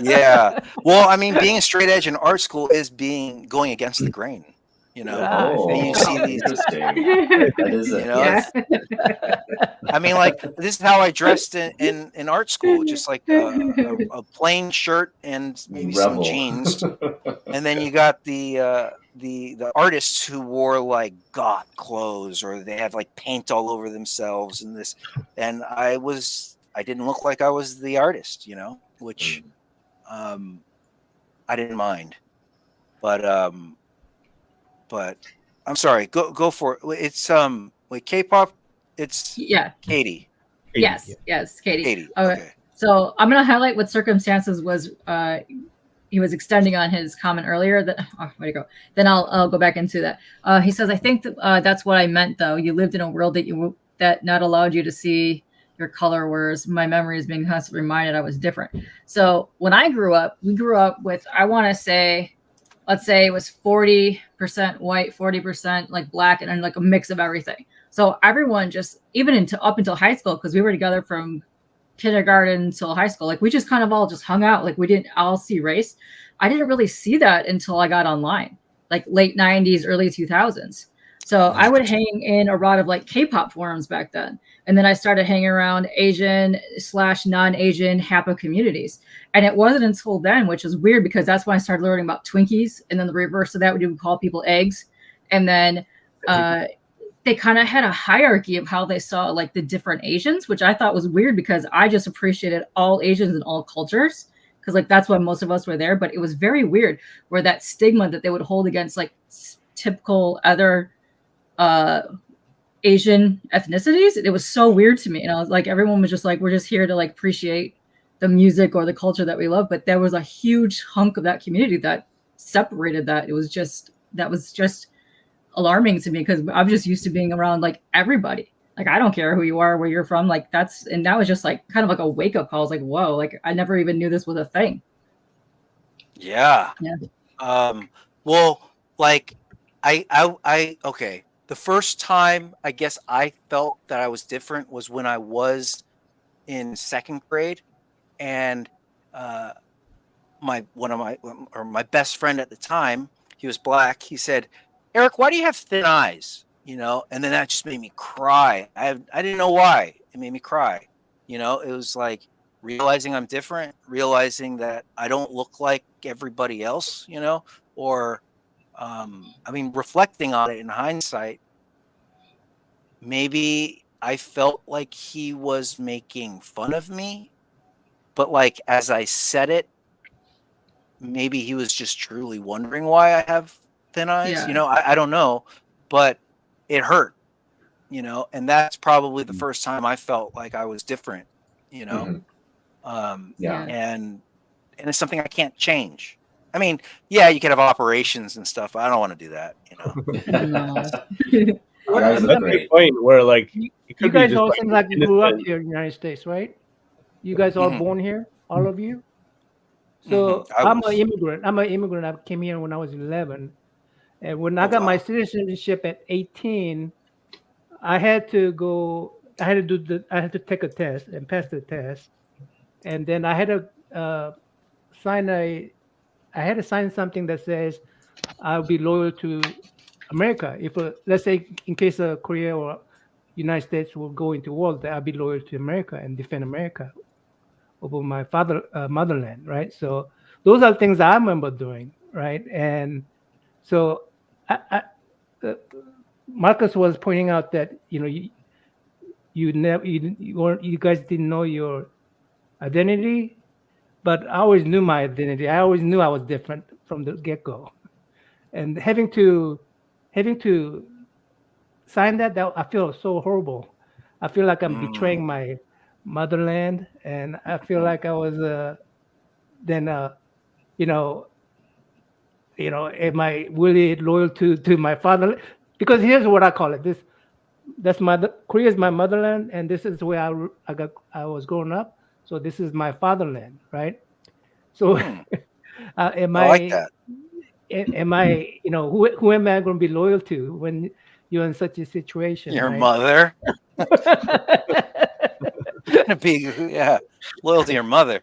Yeah. Well, I mean, being a straight edge in art school is going against the grain. Oh, and you see these. That is it. I mean, like, this is how I dressed in art school, just like a plain shirt and maybe some jeans. And then you got the artists who wore like goth clothes, or they had like paint all over themselves and this. And I didn't look like I was the artist, which I didn't mind. But I'm sorry. Go for it. It's K-pop. It's Katie. Yes, Katie. Katie. Okay. So I'm gonna highlight what circumstances was. He was extending on his comment earlier. Where'd it go? Then I'll go back into that. He says, I think that's what I meant, though. You lived in a world that not allowed you to see your color, whereas my memory is being constantly reminded I was different. So when I grew up, we grew up with, I want to say, let's say it was 40% white, 40% like black, and then like a mix of everything. So everyone just, even up until high school, because we were together from kindergarten until high school, like we just kind of all just hung out. Like we didn't all see race. I didn't really see that until I got online. like late 90s, early 2000s. So I would hang in a lot of like K-pop forums back then. And then I started hanging around Asian / non-Asian HAPA communities. And it wasn't until then, which is weird because that's when I started learning about Twinkies. And then the reverse of that, we would call people eggs. And then they kind of had a hierarchy of how they saw like the different Asians, which I thought was weird because I just appreciated all Asians and all cultures. Because like that's why most of us were there. But it was very weird where that stigma that they would hold against like typical other Asian ethnicities, it was so weird to me. And I was like, everyone was just like, we're just here to like appreciate the music or the culture that we love. But there was a huge hunk of that community that separated that. It was just, that was just alarming to me because I'm just used to being around like everybody. Like, I don't care who you are, where you're from. Like that's, and that was just like kind of like a wake up call. I was like, whoa, like I never even knew this was a thing. Yeah. Well, like I okay. The first time I guess I felt that I was different was when I was in second grade, and my best friend at the time, he was black. He said, "Eric, why do you have thin eyes?" You know, and then that just made me cry. I didn't know why. It made me cry. You know, it was like realizing I'm different, realizing that I don't look like everybody else. You know, or I mean, reflecting on it in hindsight, maybe I felt like he was making fun of me, but like as I said it, maybe he was just truly wondering why I have thin eyes. Yeah. You know, I don't know, but it hurt, you know, and that's probably the first time I felt like I was different, you know. Yeah. And it's something I can't change. I mean, yeah, you could have operations and stuff. But I don't want to do that, you know. No. Guys look That's the great. point where like You it could be guys just all like seem like you grew up innocent. here in the United States, right? You guys all Mhm. born here, all of you. So I I'm was. an immigrant. I'm an immigrant. I came here when I was 11, and when I Oh got my wow. citizenship at 18, I had to go. I had to do the. I had to take a test and pass the test, and then I had to sign a. I had to sign something that says I'll be loyal to America. If let's say in case of Korea or United States will go into war, that I'll be loyal to America and defend America over my motherland, right? So those are things I remember doing, right? And so uh, Marcus was pointing out that you never you guys didn't know your identity, but I always knew my identity. I always knew I was different from the get go, and having to sign that I feel so horrible. I feel like I'm betraying my motherland, and I feel like I was then you know am I really loyal to my father? Because here's what I call it. That's Korea is my motherland, and this is where I was growing up. So this is my fatherland, right? So am I like I that. am I who am I going to be loyal to when you're in such a situation, Your right? mother. Be loyal to your mother.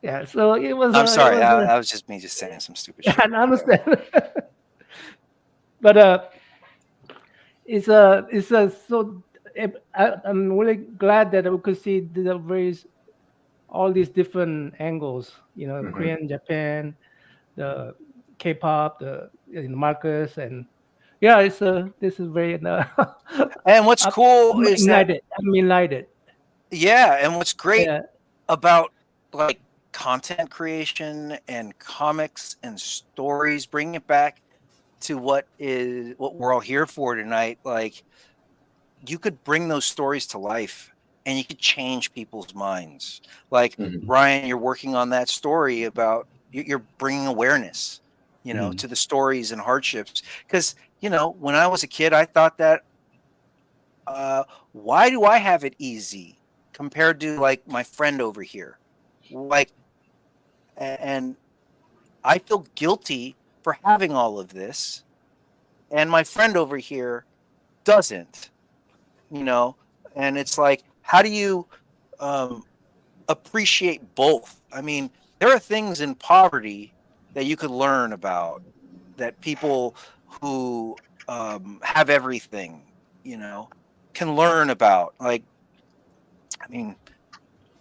Yeah, so it was I'm it sorry. was That was just me just saying some stupid I shit. understand. But it's so I'm really glad that we could see the various all these different angles, Korean, Japan, the K-pop, the Marcus, and yeah, this is very And what's cool I'm is that, enlightened. I'm enlightened. yeah, and what's great Yeah. about like content creation and comics and stories, bringing it back to what we're all here for tonight. Like, you could bring those stories to life and you could change people's minds. Like, Ryan, you're working on that story about you're bringing awareness, to the stories and hardships. Because, when I was a kid, I thought that, why do I have it easy compared to like my friend over here? Like, and I feel guilty for having all of this, and my friend over here doesn't, you know? And it's like, how do you um, appreciate both? I mean, there are things in poverty that you could learn about that people who have everything, can learn about. Like, I mean,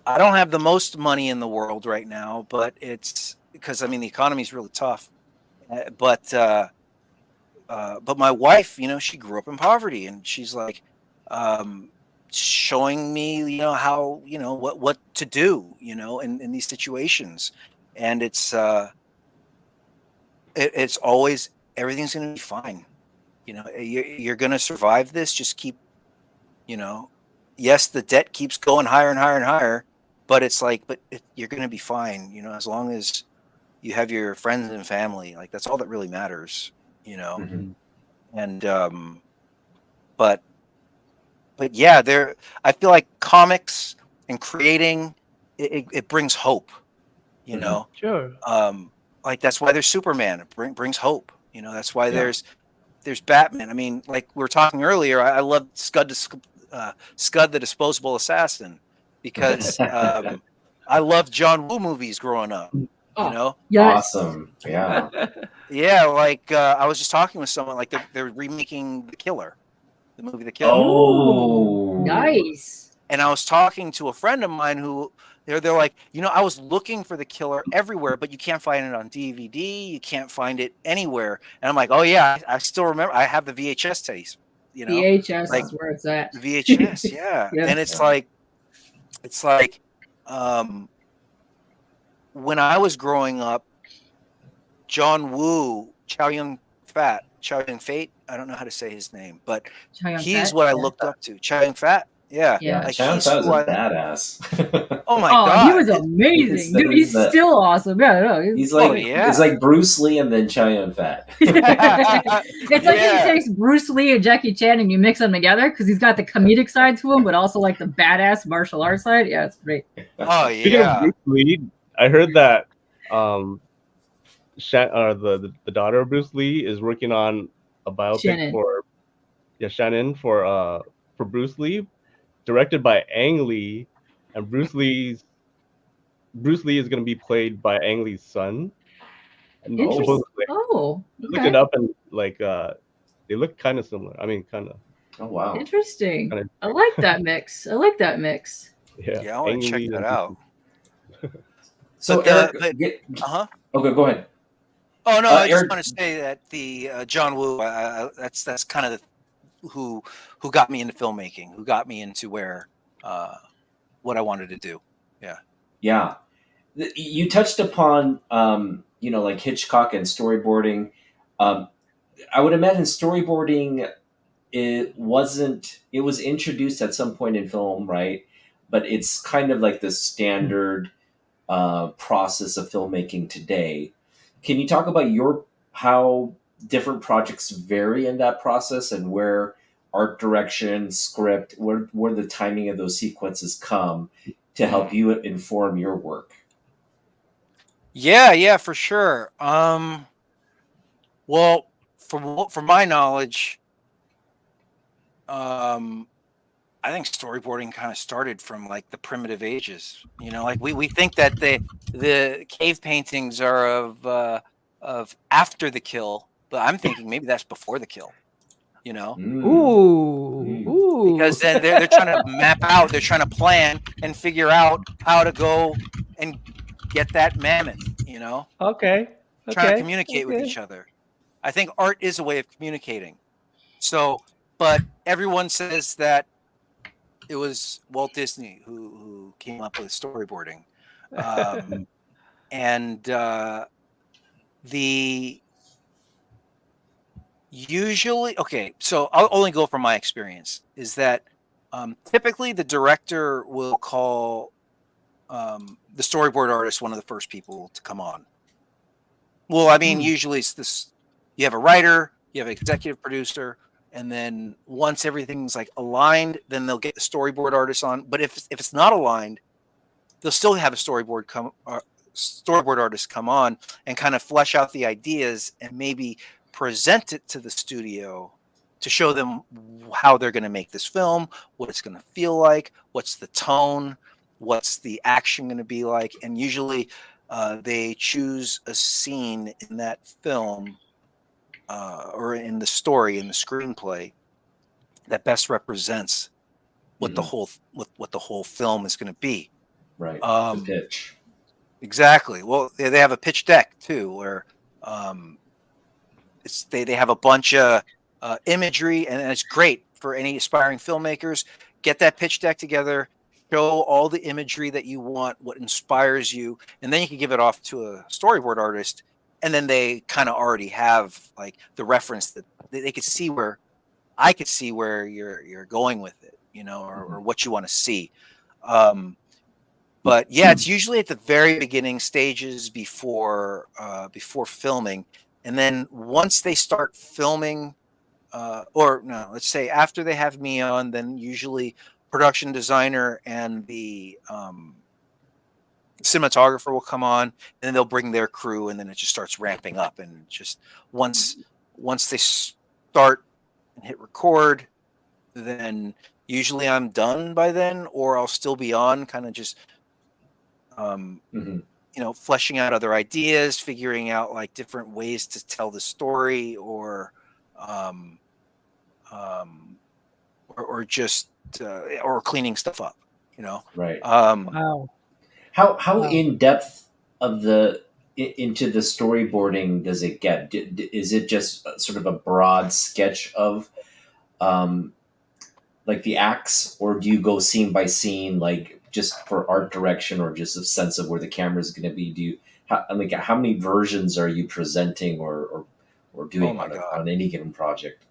I don't have the most money in the world right now, but it's because the economy is really tough. But my wife, she grew up in poverty, and she's like, um, showing me, how, what to do, in these situations, and it's always everything's going to be fine. You're going to survive this. Just keep, you know, yes, the debt keeps going higher and higher and higher, but it's like, you're going to be fine. As long as you have your friends and family, like that's all that really matters. Mhm. And but yeah, I feel like comics and creating it brings hope. You Mhm. know, Sure. like that's why there's Superman. It brings hope. That's why Yeah. there's Batman. I mean, like we were talking earlier, I love Scud the Disposable Assassin because I loved John Woo movies growing up. Oh, yes. Awesome. Yeah. Yeah, like I was just talking with someone, like they're remaking the movie The Killer. Ooh, Oh. nice. And I was talking to a friend of mine who they're like, I was looking for The Killer everywhere, but you can't find it on DVD. You can't find it anywhere. And I'm like, oh yeah, I still remember. I have the VHS tapes. VHS Like is where it's at. the VHS, yeah. Yeah. And Yeah. it's like, when I was growing up, John Woo, Chow Yun Fate. I don't know how to say his name, but Chow Yun he's Fat. what I Yeah. looked up to. Chow Yun Fat. Yeah. Yeah. Yeah. Like Chan he's Fat is who a I badass. oh my Oh, he God. was amazing, dude. he's He's the- still awesome. Yeah, no, He's Oh like yeah. it's like Bruce Lee and then Chow Yun Fat. It's like if you Yeah. take Bruce Lee and Jackie Chan and you mix them together because he's got the comedic side to him, but also like the badass martial arts side. Yeah, it's great. Oh Speaking of yeah. Bruce Lee, I heard that the daughter of Bruce Lee is working on a biopic Shannon. for Shannon for Bruce Lee, directed by Ang Lee, and Bruce Lee is going to be played by Ang Lee's son. And Interesting. supposedly, Oh, looked okay. it up and like they look kind of similar. I mean, kind of. Oh wow. Interesting. Kinda- I like that mix. I like that mix. Yeah, Yeah, I want Ang to check Lee that and out. So But, Eric, Uh-huh. okay, go ahead. Oh no, I just Eric, want to say that the John Woo, that's kind of who got me into filmmaking, who got me into where what I wanted to do. Yeah. yeah, you touched upon like Hitchcock and storyboarding. Um, I would imagine storyboarding it was introduced at some point in film, right? But it's kind of like the standard process of filmmaking today. Can you talk about how different projects vary in that process and where art direction, script, where the timing of those sequences come to help you inform your work? Yeah, for sure. Well, from my knowledge, I think storyboarding kind of started from like the primitive ages. Like we think that the cave paintings are of after the kill, but I'm thinking maybe that's before the kill. Mm. Ooh, Mm. ooh. Because then they're trying to map out, they're trying to plan and figure out how to go and get that mammoth. Okay. Trying to Okay. communicate with Okay. each other. I think art is a way of communicating. So, but everyone says that it was Walt Disney who came up with storyboarding, and the usually okay. So I'll only go from my experience. Is that typically the director will call the storyboard artist one of the first people to come on. Well, I mean, usually it's this: you have a writer, you have an executive producer, and then once everything's like aligned, then they'll get the storyboard artist on. But if it's not aligned, they'll still have a storyboard artist come on and kind of flesh out the ideas and maybe present it to the studio to show them how they're going to make this film, what it's going to feel like, what's the tone, what's the action going to be like, and usually they choose a scene in that film or in the story, in the screenplay, that best represents what the whole what the whole film is going to be. Right. The pitch. Exactly. Well, they have a pitch deck too, where they have a bunch of imagery, and it's great for any aspiring filmmakers. Get that pitch deck together, show all the imagery that you want, what inspires you, and then you can give it off to a storyboard artist, and then they kind of already have like the reference that they could see where I could see where you're going with it, you know, or what you want to see. But yeah, it's usually at the very beginning stages before filming, and then once they start filming, or no, let's say after they have me on, then usually production designer and the cinematographer will come on, and then they'll bring their crew, and then it just starts ramping up, and just once they start and hit record, then usually I'm done by then, or I'll still be on, kind of just you know, fleshing out other ideas, figuring out like different ways to tell the story, or just or cleaning stuff up, you know. Right. Wow. How in depth of into the storyboarding does it get? Is it just sort of a broad sketch of like the acts, or do you go scene by scene, like just for art direction, or just a sense of where the camera is going to be? Do you how many versions are you presenting or doing on any given project?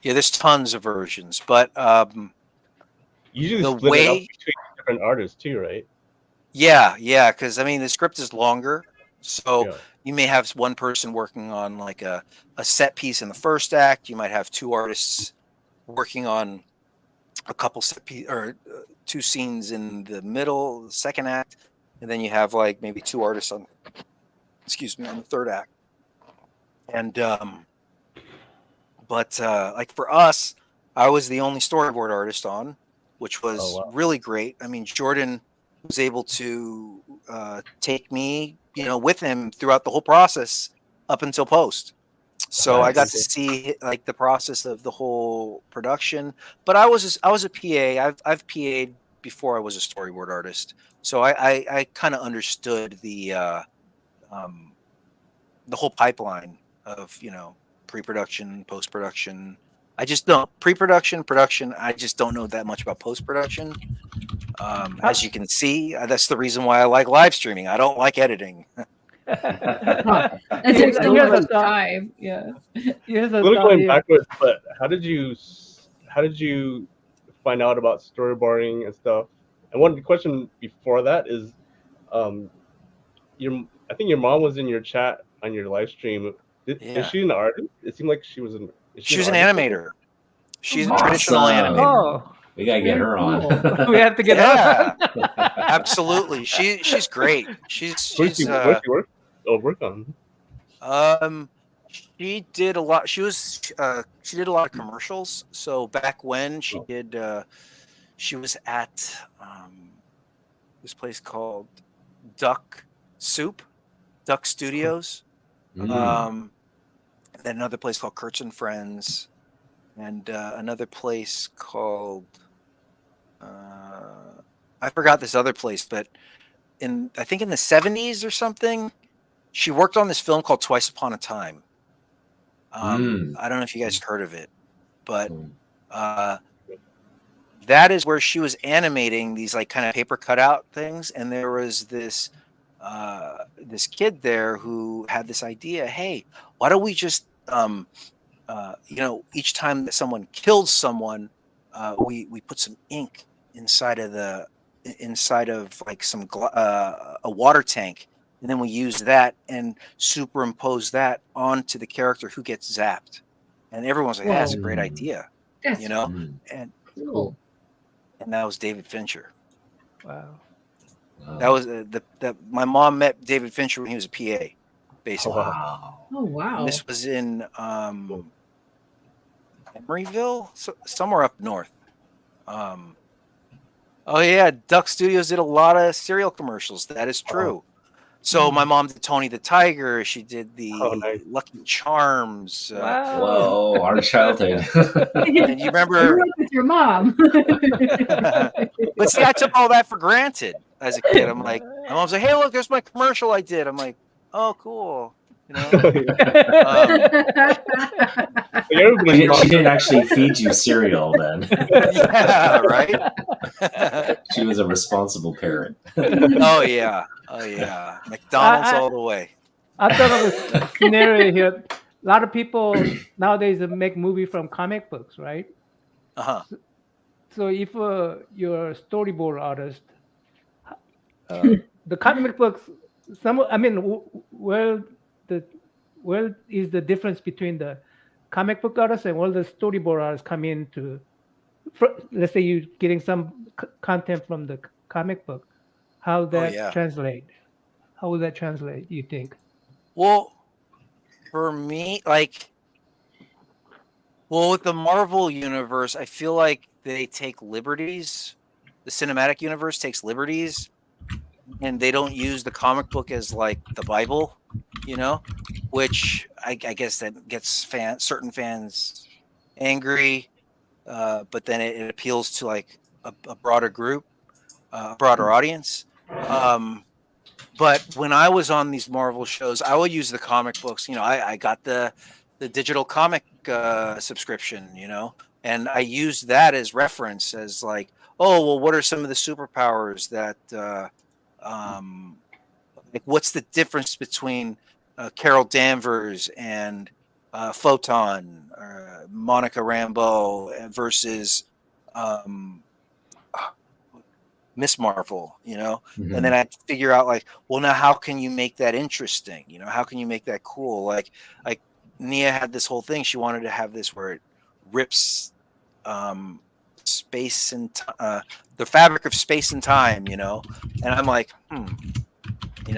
Yeah, there's tons of versions, but usually the split it up way between different artists too, right? yeah, because I mean the script is longer, so Yeah. you may have one person working on like a set piece in the first act. You might have two artists working on a couple set piece or two scenes in the middle, the second act, and then you have like maybe two artists on the third act. And but like for us, I was the only storyboard artist on, which was really great. I mean, Jordan was able to take me, you know, with him throughout the whole process up until post. So I got to see like the process of the whole production. But I was a PA. I've PA'd before I was a storyboard artist, so I kind of understood the whole pipeline of, you know, pre-production, post-production. I just don't pre-production, production. I just don't know that much about post-production. As you can see, that's the reason why I like live streaming. I don't like editing. That takes so much time. Yeah. Here's a little going backwards, but how did you find out about storyboarding and stuff? And one question before that is, I think your mom was in your chat on your live stream. Is she an artist? It seemed like she was an. She was an animator. She's a traditional animator. Oh, we gotta get her on. We have to get her on. Absolutely. She's great. She's where's she work on? She did a lot. She did a lot of commercials. So back when she did, she was at this place called Duck Studios. Then another place called Kurtz and Friends, and another place called I forgot this other place, but I think in the 70s or something, she worked on this film called Twice Upon a Time. I don't know if you guys heard of it, but that is where she was animating these like kind of paper cutout things, and there was this kid there who had this idea. Hey, why don't we just you know, each time that someone kills someone, we put some ink inside of like some a water tank, and then we use that and superimpose that onto the character who gets zapped. And everyone's like, that's a great idea. That's you know, and cool. And that was David Fincher. Wow. That was my mom met David Fincher when he was a PA, basically. Oh wow. And this was in Emeryville, somewhere up north. Oh yeah, Duck Studios did a lot of cereal commercials. That is true. So my mom did Tony the Tiger. She did the nice. Lucky Charms. Wow. Whoa, our childhood. And you You remember? work with your mom. But see, I took all that for granted as a kid. I'm like, my mom's like, "Hey, look, there's my commercial I did." I'm like, "Oh, cool." You know. She didn't actually feed you cereal then. Yeah, right. She was a responsible parent. Oh yeah, McDonald's all the way. I thought of a scenario here. A lot of people nowadays make movie from comic books, right? So if you're a storyboard artist, the comic books, where is the difference between the comic book artists and where the storyboard artists come in to, let's say you're getting some content from the comic book, how that translate? How would that translate, you think? Well, for me, with the Marvel universe, I feel like they take liberties. The cinematic universe takes liberties, and they don't use the comic book as like the Bible, which I guess that gets certain fans angry, but then it appeals to like a broader group, a broader audience. But when I was on these Marvel shows, I would use the comic books. I got the digital comic subscription, and I used that as reference, as like, oh, well, what are some of the superpowers that, like, what's the difference between Carol Danvers and Photon, Monica Rambeau versus Miss Marvel, Mm-hmm. and then I figure out like, well, now how can you make that interesting? How can you make that cool? Like Nia had this whole thing. She wanted to have this where it rips space and the fabric of space and time, and I'm like,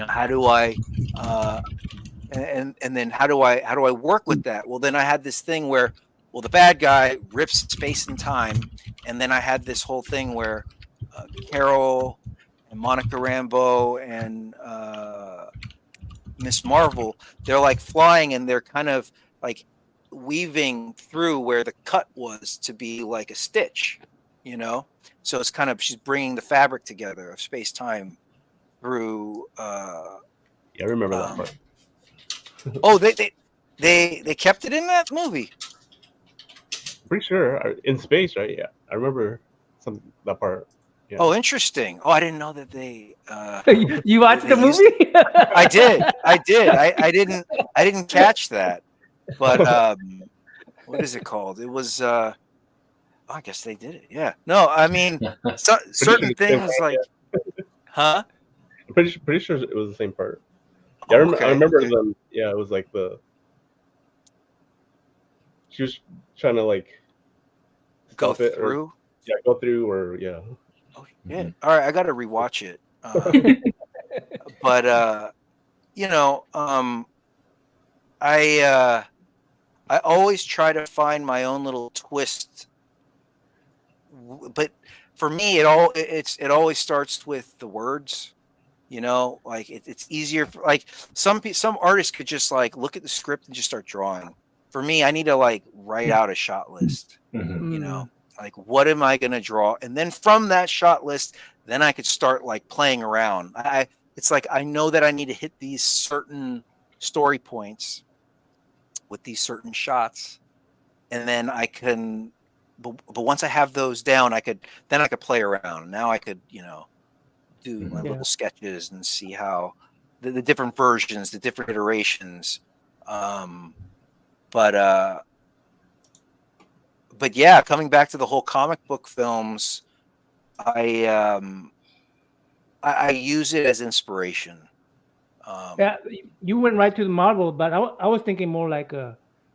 how do I and then how do I work with that? Well, then I had this thing where, well, the bad guy rips space and time, and then I had this whole thing where Carol and Monica Rambeau and Miss Marvel, they're like flying and they're kind of like weaving through where the cut was to be like a stitch, so it's kind of, she's bringing the fabric together of space-time through I remember that part. Oh, they kept it in that movie. Pretty sure in space, right? Yeah, I remember that part. Yeah. Oh, interesting. Oh, I didn't know that they. You watched the movie? I did. I didn't catch that. But what is it called? It was. I guess they did it. Yeah. No, I mean, certain things like. Huh? I'm pretty sure it was the same part. Yeah, I remember them. Yeah, it was like she was trying to like go through. Go through, or yeah. Oh yeah. All right, I got to rewatch it. But I always try to find my own little twist. But for me, it always starts with the words. Like it's easier. Like some artists could just like look at the script and just start drawing. For me, I need to like write out a shot list. Mm-hmm. Like what am I going to draw? And then from that shot list, then I could start like playing around. It's like I know that I need to hit these certain story points with these certain shots, and then I can. But once I have those down, I could play around. Now I could do my little sketches and see how the different versions, the different iterations. But yeah, coming back to the whole comic book films, I use it as inspiration. Yeah, you went right to the Marvel, but I was thinking more like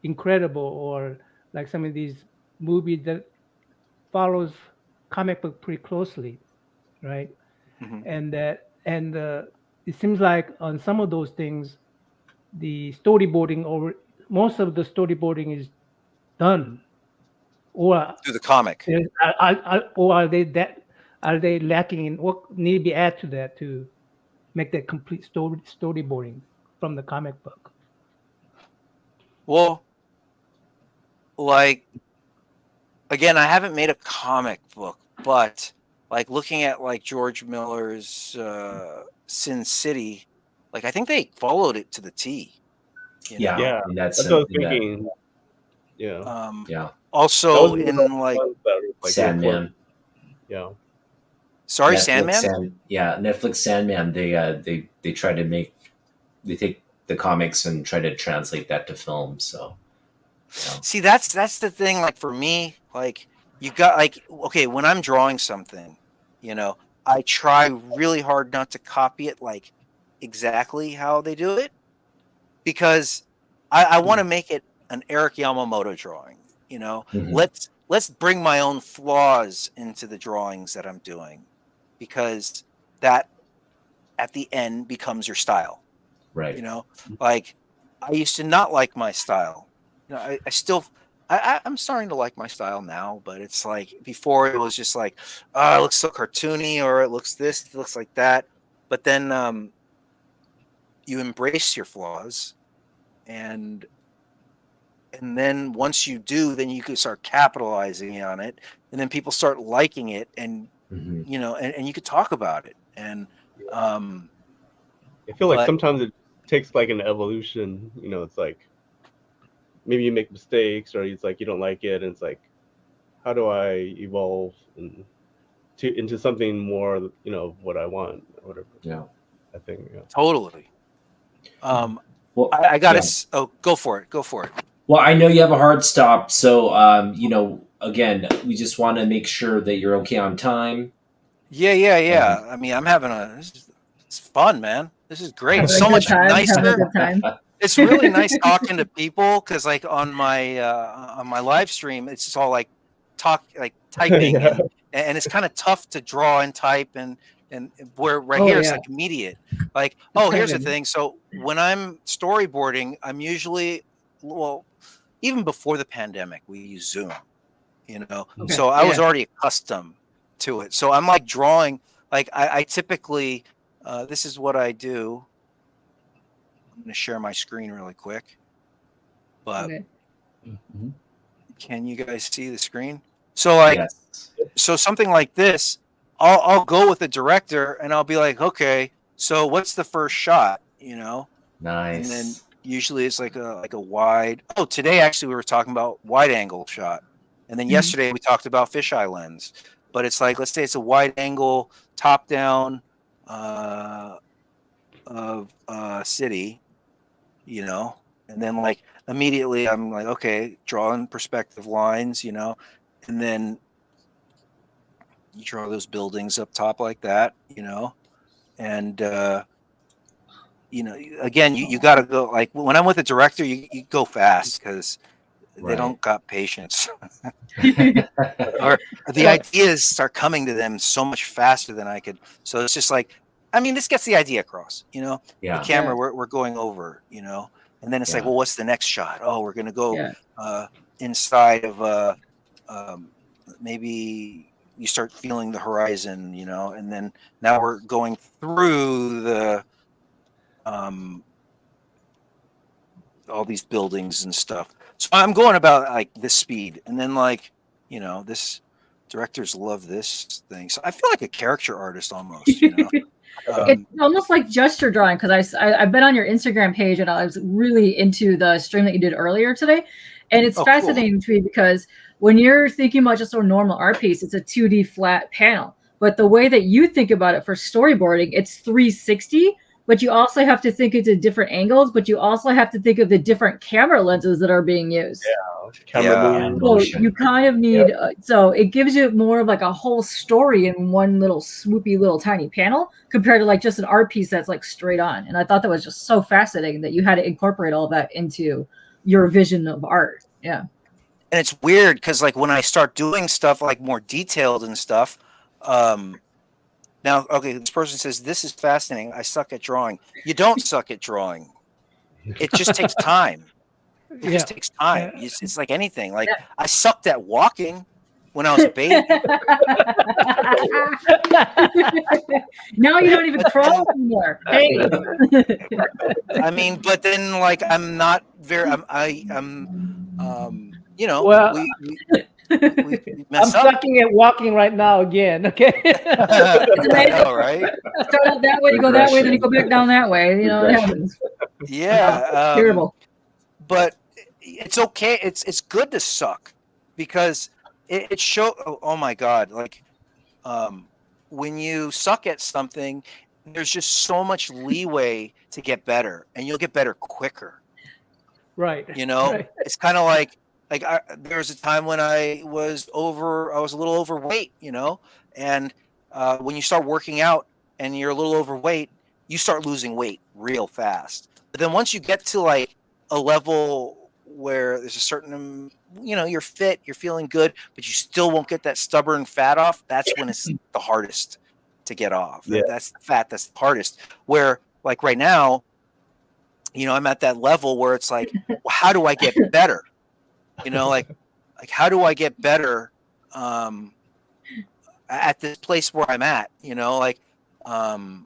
Incredible, or like some of these movies that follows comic book pretty closely, right? Mm-hmm. And it seems like on some of those things, the storyboarding, or most of the storyboarding is done, or Through the comic. or are they lacking in what need to be added to that to make that complete storyboarding from the comic book? Well, like again, I haven't made a comic book, but like looking at like George Miller's Sin City, like I think they followed it to the T. You Yeah, know? Yeah, and that's that's what I was in that, thinking. Yeah, yeah, that Also was one of in the like ones that was, like, real close. Sandman. Yeah, sorry, Netflix Sandman. Netflix Sandman. They try to they take the comics and try to translate that to film. So yeah. See, that's the thing. Like for me, like you got like okay, when I'm drawing something, you know, I try really hard not to copy it like exactly how they do it because I want to make it an Eric Yamamoto drawing. You know, Mhm. let's bring my own flaws into the drawings that I'm doing because that at the end becomes your style. Right. You know, like I used to not like my style. You know, I still I'm starting to like my style now, but it's like before it was just like, oh, it looks so cartoony, or it looks this, it looks like that. But then you embrace your flaws, and then once you do, then you can start capitalizing on it, and then people start liking it, and Mhm. you know, and you could talk about it, and I feel like but sometimes it takes like an evolution. You know, it's like maybe you make mistakes, or it's like you don't like it, and it's like, how do I evolve into something more? You know, what I want, or whatever. Yeah. I think. Yeah. totally. Well, I got yeah. to. Oh, go for it. Go for it. Well, I know you have a hard stop, so you know, again, we just want to make sure that you're okay on time. Yeah. I mean, I'm having it's fun, man. This is great. Having So a good much time. Having a nicer. good time. It's really nice talking to people because, like, on my live stream, it's just all like typing Yeah. and it's kind of tough to draw and type and where right Oh here it's yeah. like immediate. Like, It's oh, kind here's of the thing. So when I'm storyboarding, I'm usually well, even before the pandemic, we use Zoom. You know, okay. so I was Yeah. already accustomed to it. So I'm like drawing. Like I typically, this is what I do. I'm going to share my screen really quick. But Okay. Mhm. can you guys see the screen? So like, Yes. so something like this, I'll go with the director and I'll be like, okay, so what's the first shot? You know, and then Nice. usually it's like a wide. Oh, today actually we were talking about wide angle shot, and then Mhm. yesterday we talked about fisheye lens. But it's like let's say it's a wide angle top down of city, you know, and then like immediately I'm like, okay, drawing perspective lines, you know, and then you draw those buildings up top like that, you know, and you know, again, you got to go like when I'm with a director, you go fast because they Right. don't got patience, or the Yeah. ideas start coming to them so much faster than I could. So it's just like, I mean, this gets the idea across, you know. The Yeah. camera Yeah. we're going over, you know, and then it's like, Yeah. well, what's the next shot? Oh, we're gonna go Yeah. inside of um, maybe you start feeling the horizon, you know, and then now we're going through the um, all these buildings and stuff. So I'm going about like this speed, and then like you know, this directors love this thing. So I feel like a caricature artist almost, you know. It's almost like gesture drawing because I've been on your Instagram page and I was really into the stream that you did earlier today, and it's Oh, cool. fascinating to me because when you're thinking about just a normal art piece, it's a 2D flat panel, but the way that you think about it for storyboarding, it's 360. But you also have to think into different angles, but you also have to think of the different camera lenses that are being used. Camera Yeah. moves. So Motion. you kind of need, so it gives you more of like a whole story in one little swoopy little tiny panel compared to like just an art piece that's like straight on. And I thought that was just so fascinating that you had to incorporate all that into your vision of art. Yeah. And it's weird because like when I start doing stuff like more detailed and stuff, now okay, this person says this is fascinating. I suck at drawing. You don't suck at drawing. It just takes time. It just takes time. It's like anything. Like I sucked at walking when I was a baby. Now you don't even crawl anymore. Hey. I mean, but then like I'm not very. You know, Well, we I'm mess up. sucking at walking right now again. Okay. It's amazing. I know, right? Start out that way, you go that way, then you go back down that way. You know, it happens. Yeah. Terrible. But it's okay. It's good to suck because it show. Oh my God! Like, when you suck at something, there's just so much leeway to get better, and you'll get better quicker. Right. You know, Right. it's kind of like there was a time when I was a little overweight, you know, and when you start working out and you're a little overweight, you start losing weight real fast. But then once you get to like a level where there's a certain, you know, you're fit, you're feeling good, but you still won't get that stubborn fat off. That's when it's the hardest to get off. Yeah. That's the fat. That's the hardest. Where like right now, you know, I'm at that level where it's like, well, how do I get better? You know, like how do I get better at this place where I'm at? You know, like, and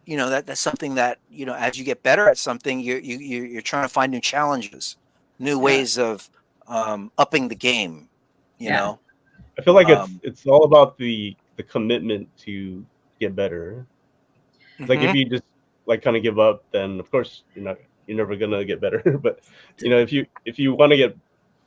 you know that's something that, you know, as you get better at something, you're trying to find new challenges, new ways of upping the game. You know, I feel like it's all about the commitment to get better. Like if you just like kind of give up, then of course you're never gonna get better. But you know, if you want to get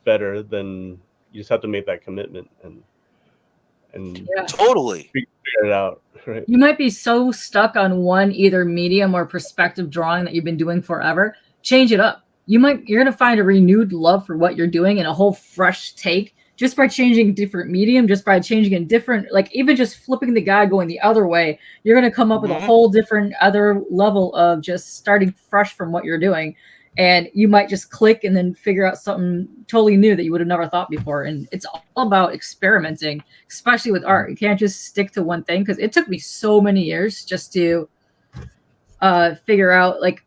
better, then you just have to make that commitment and totally figure it out. Right? You might be so stuck on one either medium or perspective drawing that you've been doing forever. Change it up. You're gonna find a renewed love for what you're doing and a whole fresh take just by changing different medium, just by changing a different, like even just flipping the guy going the other way, you're going to come up with a whole different other level of just starting fresh from what you're doing. And you might just click and then figure out something totally new that you would have never thought before. And it's all about experimenting, especially with art. You can't just stick to one thing, because it took me so many years just to figure out, like,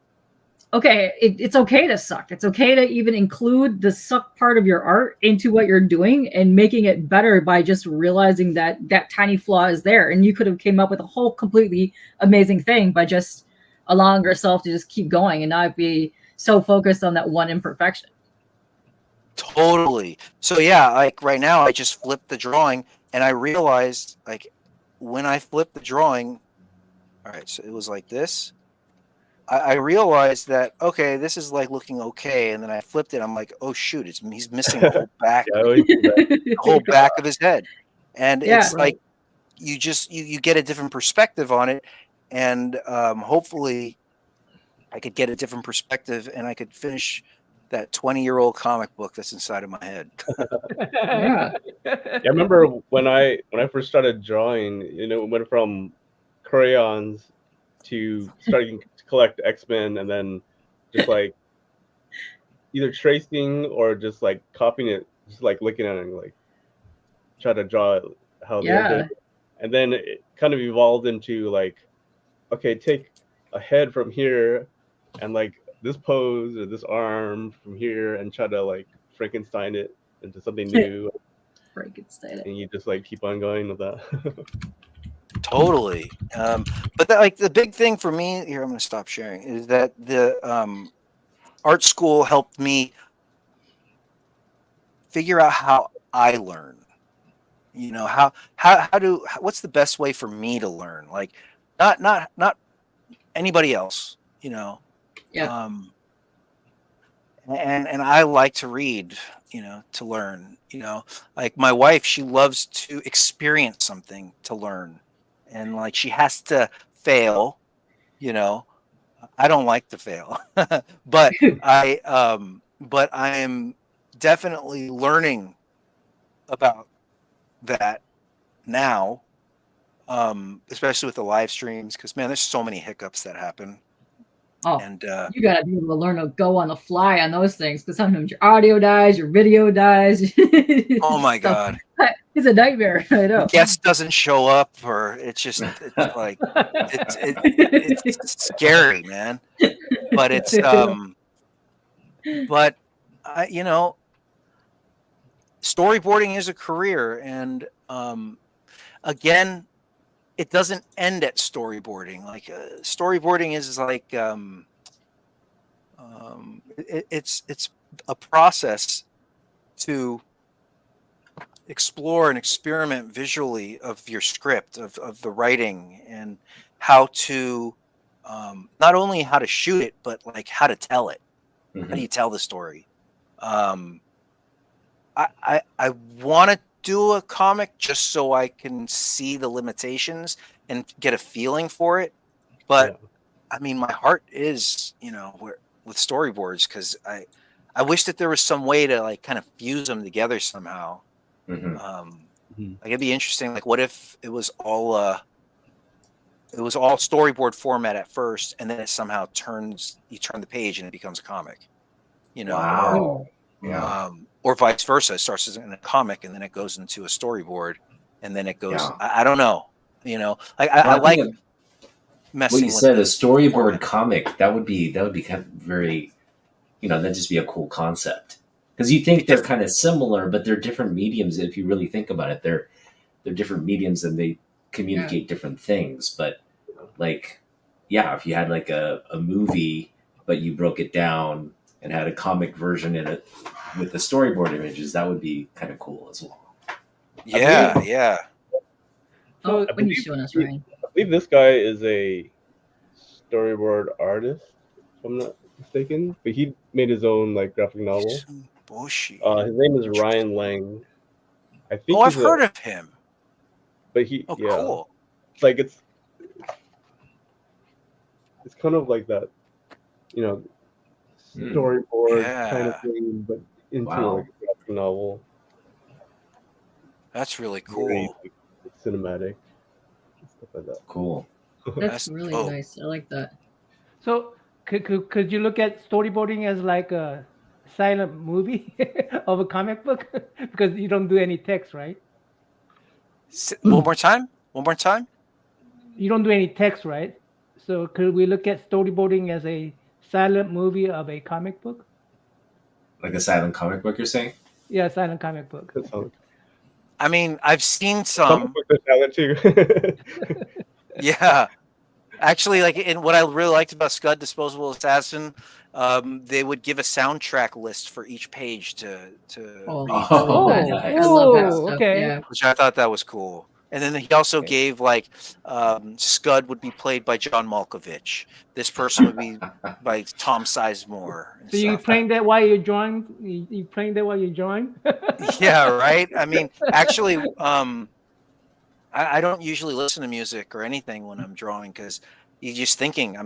okay, it's okay to suck. It's okay to even include the suck part of your art into what you're doing and making it better by just realizing that that tiny flaw is there. And you could have came up with a whole completely amazing thing by just allowing yourself to just keep going and not be so focused on that one imperfection. Totally. So yeah, like right now I just flipped the drawing and I realized, like, when I flipped the drawing, all right, so it was like this. I realized that, okay, this is like looking okay, and then I flipped it. I'm like, oh shoot, he's missing the whole back, the whole back of his head, and it's like you just you get a different perspective on it, and hopefully, I could get a different perspective, and I could finish that 20-year-old comic book that's inside of my head. Yeah. I remember when I first started drawing, you know, it went from crayons to starting to collect X-Men, and then just like either tracing or just like copying it, just like looking at it and like try to draw it how they did. And then it kind of evolved into like, okay, take a head from here and like this pose or this arm from here and try to like Frankenstein it into something new. Frankenstein it. And you just like keep on going with that. Totally. But like the big thing for me here, I'm going to stop sharing, is that the art school helped me figure out how I learn. You know, what's the best way for me to learn? Like not anybody else, you know. Yeah. And I like to read, you know, to learn, you know. Like my wife, she loves to experience something to learn. And like she has to fail, you know. I don't like to fail, but I am definitely learning about that now, especially with the live streams, because man, there's so many hiccups that happen. Oh, and you gotta be able to learn to go on the fly on those things, because sometimes your audio dies, your video dies. Oh my God, it's a nightmare. I know. Guest doesn't show up, or it's like it's scary, man. But it's but you know, storyboarding is a career, and again, it doesn't end at storyboarding. Like storyboarding is like it's a process to explore and experiment visually of your script, of the writing, and how to not only how to shoot it, but like how to tell it. How do you tell the story? I want to do a comic just so I can see the limitations and get a feeling for it. But I mean, my heart is, with storyboards, because I wish that there was some way to like kind of fuse them together somehow. Like it'd be interesting. Like, what if it was all storyboard format at first, and then it somehow you turn the page and it becomes a comic, Wow. Yeah. or vice versa. It starts as in a comic and then it goes into a storyboard, and then it goes. Yeah. I don't know. I like think messing what you with said, the a storyboard format. comic, that would be kind of very, that'd just be a cool concept. Because you think they're kind of similar, but they're different mediums. If you really think about it, they're different mediums and they communicate different things. But like, yeah, if you had like a movie, but you broke it down and had a comic version in it with the storyboard images, that would be kind of cool as well. Yeah. Oh, So when you showing us, Ryan? I believe this guy is a storyboard artist, if I'm not mistaken. But he made his own like graphic novel. Bushy. His name is Ryan Lang. I think. I've heard of him. But he, cool. It's like it's kind of like that, storyboard kind of thing, but into like a graphic novel. That's really cool. Very, like, cinematic stuff like that. Cool. That's really nice. I like that. So could you look at storyboarding as like a silent movie of a comic book because you don't do any text, right? One more time. You don't do any text, right? So could we look at storyboarding as a silent movie of a comic book? Like a silent comic book, you're saying? Yeah, silent comic book. I mean, I've seen some. Comic books are silent too. Yeah. Actually, like in what I really liked about Scud Disposable Assassin, they would give a soundtrack list for each page to read. I love that stuff. Okay. Yeah. Which I thought that was cool. And then he also gave like Scud would be played by John Malkovich. This person would be by Tom Sizemore. So you playing that while you're drawing? You playing that while you're drawing? Yeah, right. I mean, actually, I don't usually listen to music or anything when I'm drawing because I'm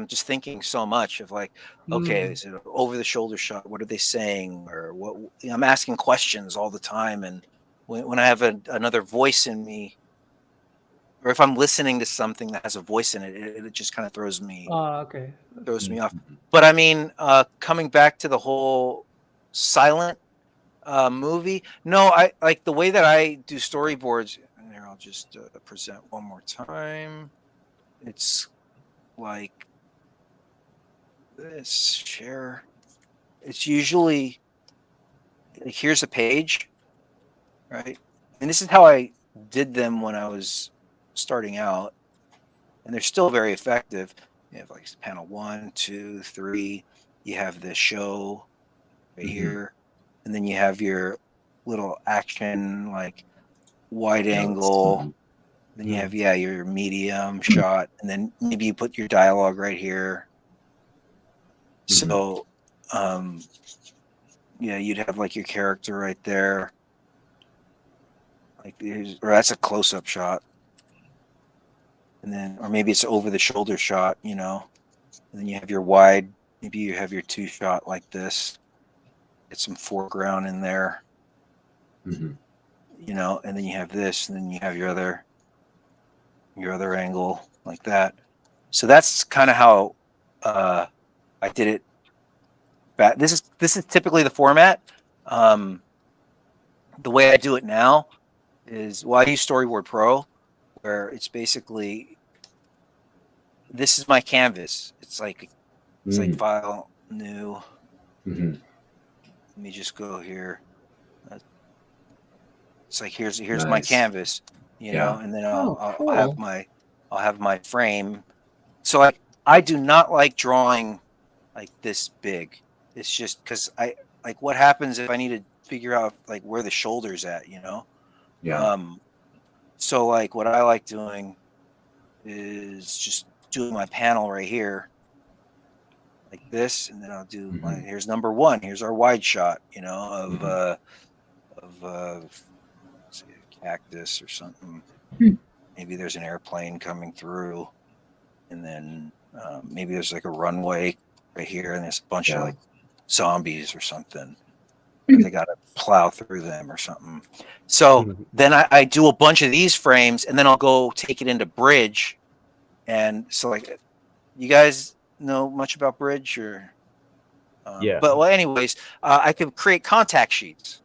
just thinking so much of like, okay, is it an over the shoulder shot? What are they saying? Or what? I'm asking questions all the time, and when I have another voice in me, or if I'm listening to something that has a voice in it, it just kind of throws me off. But I mean, coming back to the whole silent movie, no, I like the way that I do storyboards. Here, I'll just present one more time. It's like this share. It's usually here's a page, right? And this is how I did them when I was starting out, and they're still very effective. You have like panel 1, 2, 3. You have the show right here, and then you have your little action like wide angle. Then you have your medium shot, and then maybe you put your dialogue right here. So you'd have like your character right there, like or that's a close-up shot, and then or maybe it's over the shoulder shot, and then you have your wide, maybe you have your 2 shot like this, get some foreground in there, and then you have this, and then you have your other angle like that. So that's kind of how I did it. This is typically the format. The way I do it now is, I use Storyboard Pro, where it's basically, this is my canvas. It's like file, new. Let me just go here. It's like here's my Nice. canvas, you know, Yeah. and then Oh, I'll have cool. I'll have my frame. So like I do not like drawing like this big. It's just because I like what happens if I need to figure out like where the shoulder's at, you know. Yeah. So like what I like doing is just doing my panel right here like this, and then I'll do my Mhm. here's number one. Here's our wide shot, you know, Mhm. of let's see, a cactus or something. Hmm. Maybe there's an airplane coming through, and then maybe there's like a runway right here, and there's a bunch of Yeah. like zombies or something. Or they got to plow through them or something. So then I do a bunch of these frames, and then I'll go take it into Bridge. And so, like, you guys know much about Bridge, or? Yeah. But well, anyways, I could create contact sheets,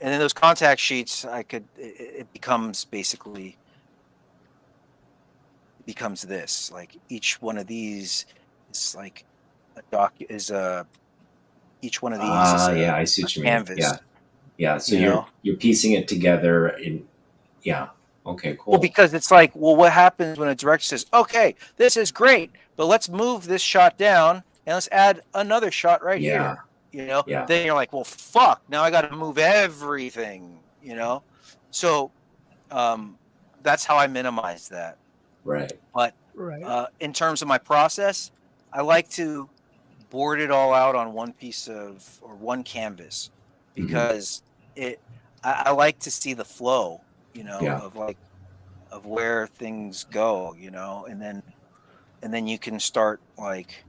and then those contact sheets, it becomes basically becomes this. Like each one of these is like a each one of these is Yeah, a I see what you mean. canvas. Yeah. Yeah. So You know. you're piecing it together in. Yeah. Okay. Well, Cool. because it's like, well, what happens when a director says, okay, this is great, but let's move this shot down and let's add another shot right Yeah. here. You know, Yeah. then you're like, well, fuck, now I got to move everything, you know? So that's how I minimize that. Right. But Right. in terms of my process, I like to board it all out on one piece of or one canvas because I like to see the flow, you know, Yeah. of like of where things go, you know, and then you can start like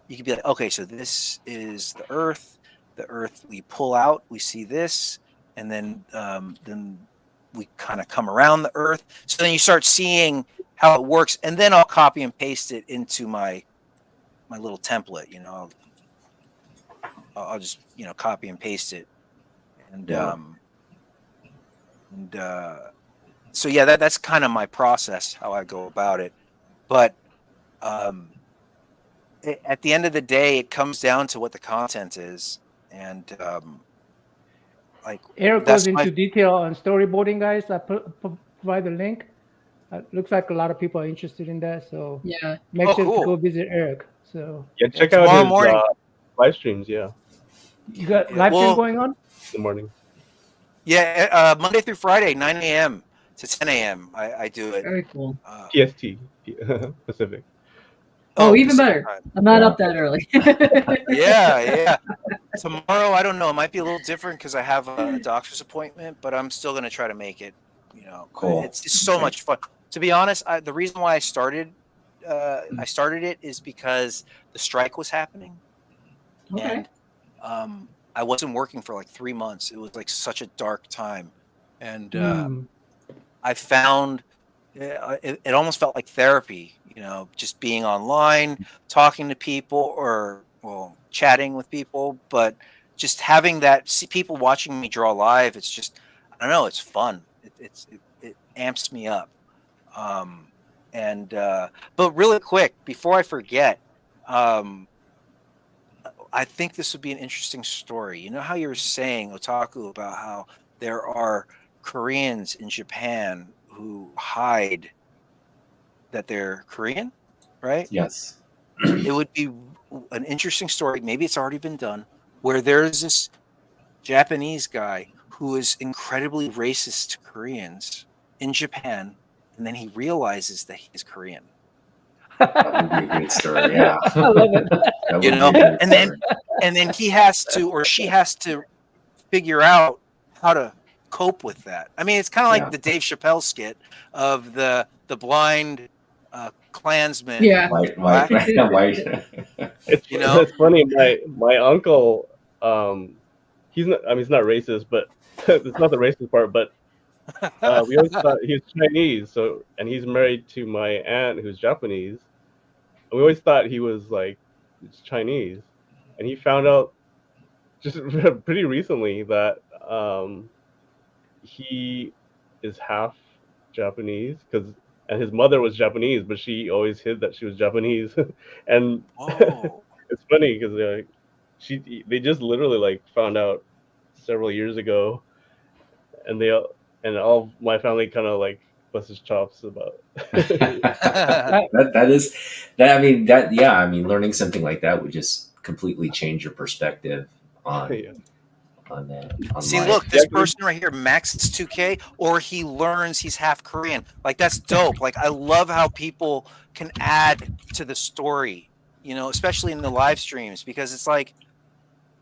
you can be like, okay, so this is the Earth. The Earth we pull out, we see this, and then we kind of come around the Earth. So then you start seeing how it works, and then I'll copy and paste it into my little template. You know, I'll just copy and paste it, and Yeah. and so yeah, that's kind of my process how I go about it. But at the end of the day, it comes down to what the content is, and like Eric goes that's my into detail on storyboarding, guys. Provide the link. Looks like a lot of people are interested in that, so Yeah. make oh sure to cool. go visit Eric. So Yeah, Yeah, check out tomorrow his morning. live streams. Yeah, you got Yeah, live stream well, going on? in the morning. yeah, Monday through Friday, 9 a.m. to 10 a.m. I do it. Very cool. PST Pacific. Oh, even Pacific better. time. I'm not Yeah. up that early. Yeah. Tomorrow, I don't know. It might be a little different because I have a doctor's appointment, but I'm still gonna try to make it. You know, Cool. it's just so Okay. much fun. To be honest, the reason why I started it is because the strike was happening, Okay. and I wasn't working for like 3 months. It was like such a dark time, and I found it almost felt like therapy. You know, just being online, talking to people, or well, chatting with people, but just having that see people watching me draw live. It's just I don't know. It's fun. It amps me up. Um, and but really quick before I forget, um, I think this would be an interesting story. You know how you were saying, Otaku, about how there are Koreans in Japan who hide that they're Korean, right? Yes. It would be an interesting story. Maybe it's already been done, where there's this Japanese guy who is incredibly racist to Koreans in Japan, and then he realizes that he's Korean. That would be a great story. Yeah. I love it. That You would know, be a great and then story. he has to or she has to figure out how to cope with that. I mean, it's kind of like Yeah. the Dave Chappelle skit of the blind Klansman Yeah. who's White. black. It's You know? it's funny. My uncle, he's not. I mean, he's not racist, but it's not the racist part. But we always thought he was Chinese. So, and he's married to my aunt who's Japanese. And we always thought he was like Chinese, and he found out just pretty recently that he is half Japanese and his mother was Japanese, but she always hid that she was Japanese. And Oh, it's funny because they just literally like found out several years ago, and all my family kind of like bust his chops about. that is that. I mean that. Yeah. I mean, learning something like that would just completely change your perspective on Yeah. on See, life. look, this person right here maxes 2K, or he learns he's half Korean. Like, that's dope. Like, I love how people can add to the story, especially in the live streams, because it's like,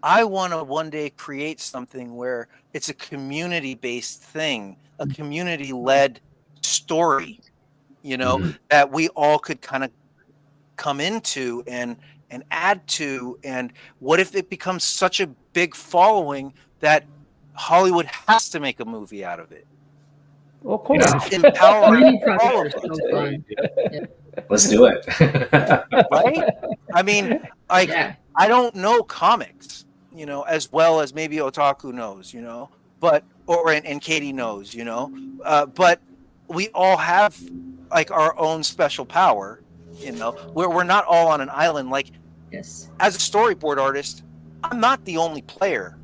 I want to one day create something where it's a community-based thing, a community-led story, Mhm. that we all could kind of come into and add to. And what if it becomes such a big following that Hollywood has to make a movie out of it? Of course. It's empowering 3D all projects of are us, so fun. Let's do it. right? I mean, like, Yeah. I don't know comics, as well as maybe Otaku knows, but and Katie knows, but we all have like our own special power, we're not all on an island. Like, Yes. as a storyboard artist, I'm not the only player.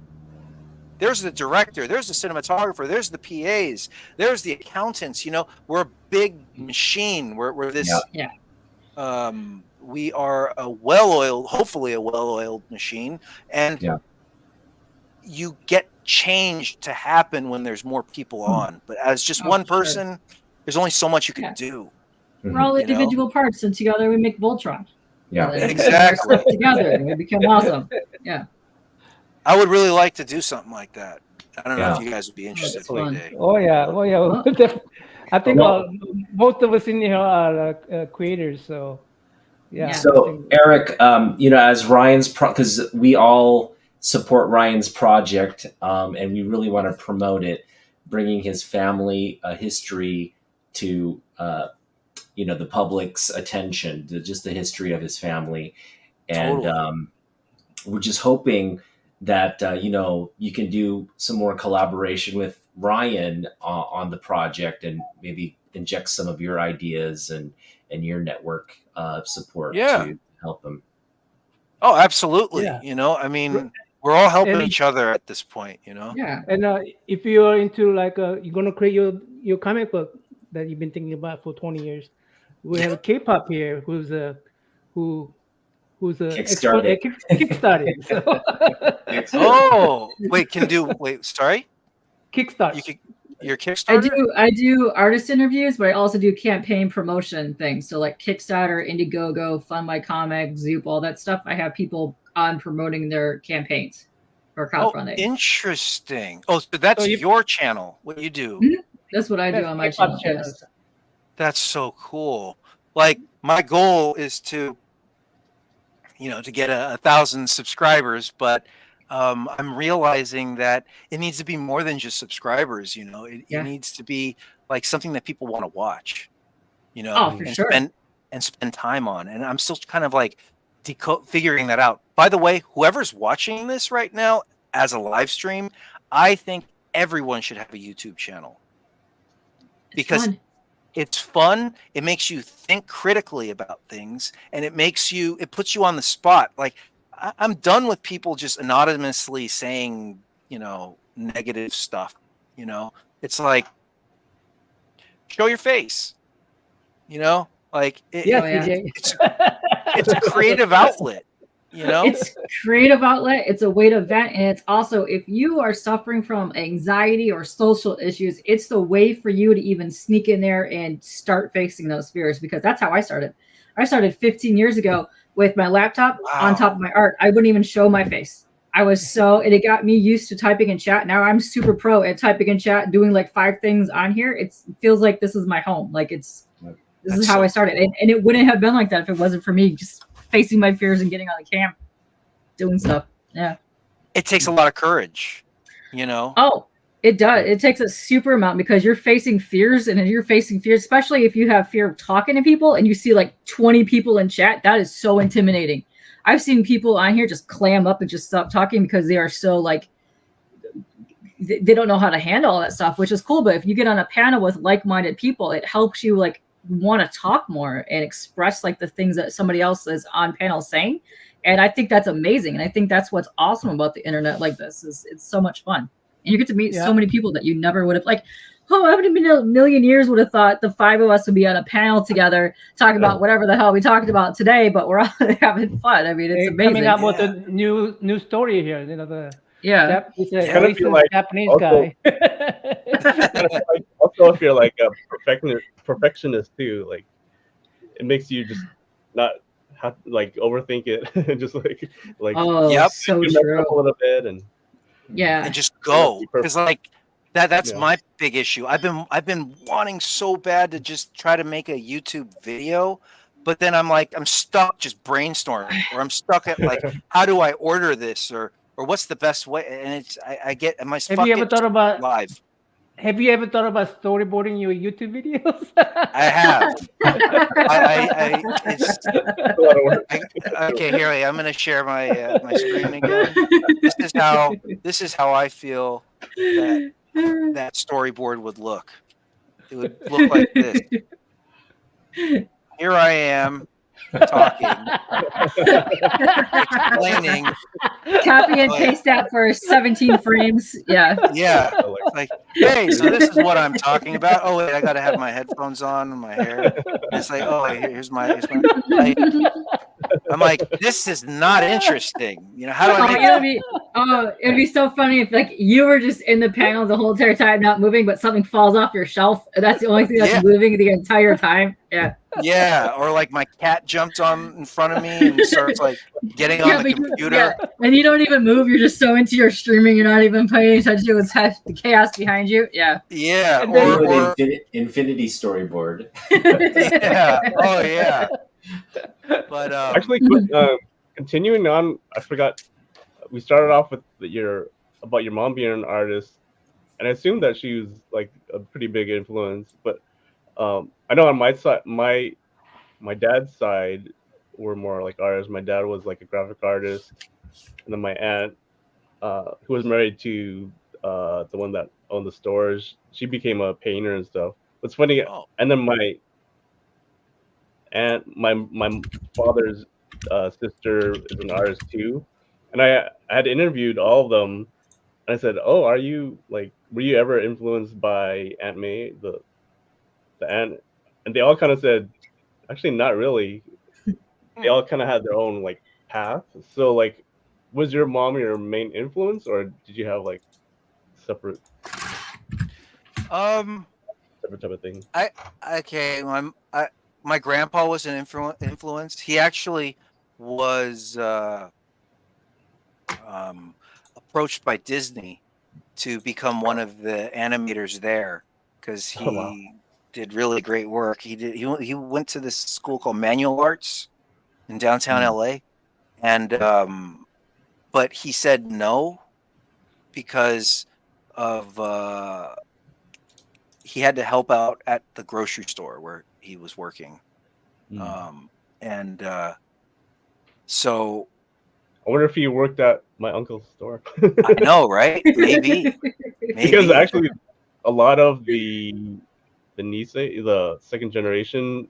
There's the director, there's the cinematographer, there's the PAs, there's the accountants. We're a big machine. We're this. Yeah. We are hopefully a well-oiled machine, and Yeah. you get change to happen when there's more people on. But as just one for sure. person, there's only so much you can Yeah. do. We're all You know? individual parts, and together we make Voltron. Yeah. And then Exactly. we stick together, and we become awesome. Yeah. I would really like to do something like that. I don't know Yeah. if you guys would be interested It's one fun. day. Oh yeah. Oh yeah. Well- I think Well- most of us in here are creators. So yeah. Yeah. I So think- Eric, as Ryan's because we all support Ryan's project, and we really want to promote it, bringing his family history to the public's attention, to just the history of his family, and Totally. we're just hoping that you can do some more collaboration with Ryan on the project, and maybe inject some of your ideas and your network support Yeah. to help him. Oh, absolutely. Yeah. I mean, we're all helping And- each other at this point. Yeah. And if you're into like you're gonna create your comic book that you've been thinking about for 20 years, we have a K-pop here who's a Kickstarted. Kickstarted. So Oh, wait, sorry? Kickstart. Your Kickstarter? I do artist interviews, but I also do campaign promotion things. So like Kickstarter, Indiegogo, Fund My Comic, Zoop, all that stuff. I have people on promoting their campaigns for Oh, crowdfunding. interesting. Oh, so that's So you- your channel, what you do. Mhm. That's what I do That's on my K-pop channel. Yes. That's so cool. Like, my goal is to get 1,000 subscribers, but I'm realizing that it needs to be more than just subscribers. It Yeah. needs to be like something that people want to watch. Oh, for and sure. spend time on. And I'm still kind of like figuring that out. By the way, whoever's watching this right now as a live stream, I think everyone should have a YouTube channel, It's because fun. it's fun. It makes you think critically about things, and it puts you on the spot. Like, I'm done with people just anonymously saying, negative stuff. It's like, show your face, like Yes, Oh, yeah. CJ. it's a creative outlet, It's creative outlet. It's a way to vent, and it's also, if you are suffering from anxiety or social issues, it's the way for you to even sneak in there and start facing those fears. Because that's how I started. I started 15 years ago with my laptop on top of my art. I wouldn't even show my face. And it got me used to typing in chat. Now I'm super pro at typing in chat, doing like 5 things on here. It feels like this is my home. Like this is how I started. And it wouldn't have been like that if it wasn't for me just facing my fears and getting on the cam, doing stuff. Yeah. It takes a lot of courage, Oh, it does. It takes a super amount, because you're facing fears, and if you're facing fears, especially if you have fear of talking to people and you see like 20 people in chat, that is so intimidating. I've seen people on here just clam up and just stop talking because they are so like, they don't know how to handle all that stuff, which is cool. But if you get on a panel with like-minded people, it helps you like want to talk more and express like the things that somebody else is on panel saying. And I think that's amazing. And I think that's what's awesome about the internet like this is it's so much fun. And you get to meet Yeah. so many people that you never would have, like, oh, I wouldn't have been a million years would have thought the 5 of us would be on a panel together talking about whatever the hell we talked about today, but we're all having fun. I mean, it's Coming amazing. up with Yeah. a new story here. You know, the Yeah. he's a Yeah. Kind of feel racist like Japanese also- guy. Kind of like also if you're like a perfectionist too, like it makes you just not have like overthink it and just like Oh, Yep. so you mess true. up a little bit and Yeah. And just It must go be perfect. because like that's Yeah. my big issue. I've been wanting so bad to just try to make a YouTube video, but then I'm stuck just brainstorming, or I'm stuck at like, how do I order this, or what's the best way? And it's I get and my Have you ever thought about live. Have you ever thought about storyboarding your YouTube videos? I have. I it's It's a lot of work. okay. Here I'm going to share my my screen again. This is how I feel that storyboard would look. It would look like this. Here I am talking, explaining. Copy and paste that for 17 frames. Yeah. Yeah, like, hey, so this is what I'm talking about. Oh wait, I got to have my headphones on and my hair. It's like, oh, here's my. I'm like, this is not interesting. You know, how do I make It'd be so funny if like you were just in the panel the whole entire time, not moving, but something falls off your shelf. And that's the only thing that's moving the entire time. Yeah. Yeah, or like my cat jumps on in front of me and starts like getting on the computer. Yeah. And you don't even move. You're just so into your streaming. You're not even paying attention to the chaos behind you. Yeah. Yeah. Or infinity storyboard. Yeah. Oh yeah. But actually, continuing on, I forgot. We started off with about your mom being an artist, and I assumed that she was like a pretty big influence. But I know on my side, my dad's side were more like artists. My dad was like a graphic artist, and then my aunt, who was married to the one that owned the stores, she became a painter and stuff. It's funny, and then my father's sister is an artist too, and I had interviewed all of them, and I said, "Oh, were you ever influenced by Aunt May, the aunt?" And they all kind of said, "Actually, not really." They all kind of had their own like path. So like, was your mom your main influence, or did you have like separate type of thing? My grandpa was an influence. He actually was approached by Disney to become one of the animators there because he did really great work. He went to this school called Manual Arts in downtown LA, and but he said no because of he had to help out at the grocery store where he was working. So I wonder if he worked at my uncle's store. I know, right? Maybe. Because actually a lot of the Nisei, the second generation,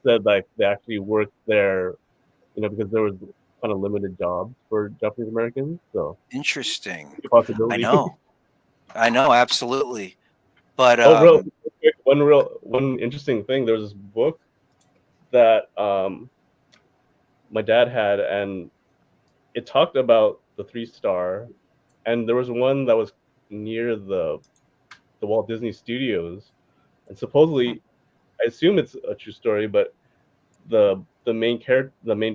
said like they actually worked there, because there was kind of limited jobs for Japanese Americans. So interesting. Possibility. I know, absolutely. But one interesting thing. There was this book that my dad had, and it talked about the 3-star, and there was one that was near the Walt Disney Studios, and supposedly, I assume it's a true story, but the main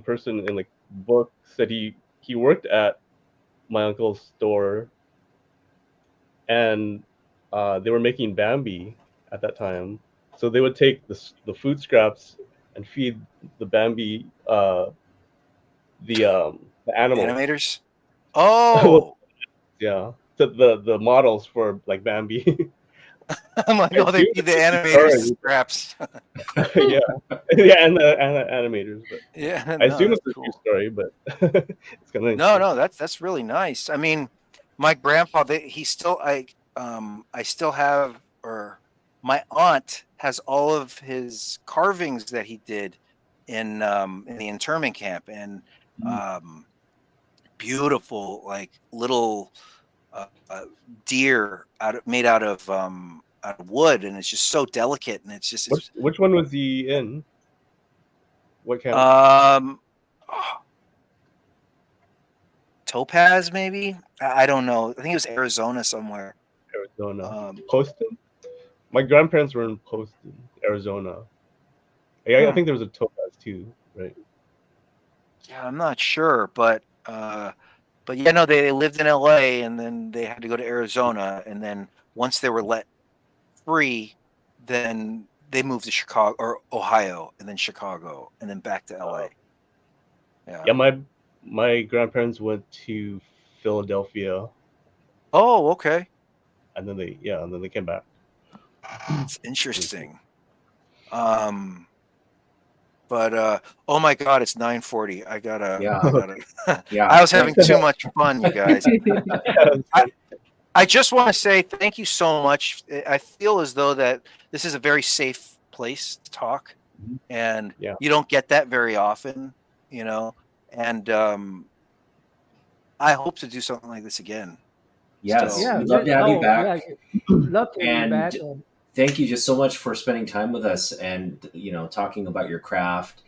person in the book said he worked at my uncle's store, and they were making Bambi at that time, so they would take the food scraps and feed the Bambi the animators. Oh, yeah, the models for like Bambi. I'm like, oh, they feed the animators scraps. yeah, and the animators. But yeah, I assume it's a true story, but it's kind of no. That's really nice. I mean, my grandpa, I still have, or my aunt has all of his carvings that he did in the internment camp, and beautiful like little deer made out of wood, and it's just so delicate, and it's just Which one was he in? What kind? Topaz, maybe. I don't know. I think it was Arizona somewhere. Arizona. Poston. My grandparents were in Poston, Arizona. I think there was a Topaz too, right? Yeah, I'm not sure, but yeah, no, they lived in LA, and then they had to go to Arizona, and then once they were let free, then they moved to Chicago or Ohio, and then Chicago, and then back to LA. Yeah, my grandparents went to Philadelphia. Oh, okay. And then they came back. It's interesting. But oh my God, it's 9:40. I gotta. Yeah. I was having too much fun, you guys. I just want to say thank you so much. I feel as though that this is a very safe place to talk, and you don't get that very often, you know. And I hope to do something like this again. Yes, So, we'd love to have you back. Love to have you back. Thank you just so much for spending time with us and talking about your craft.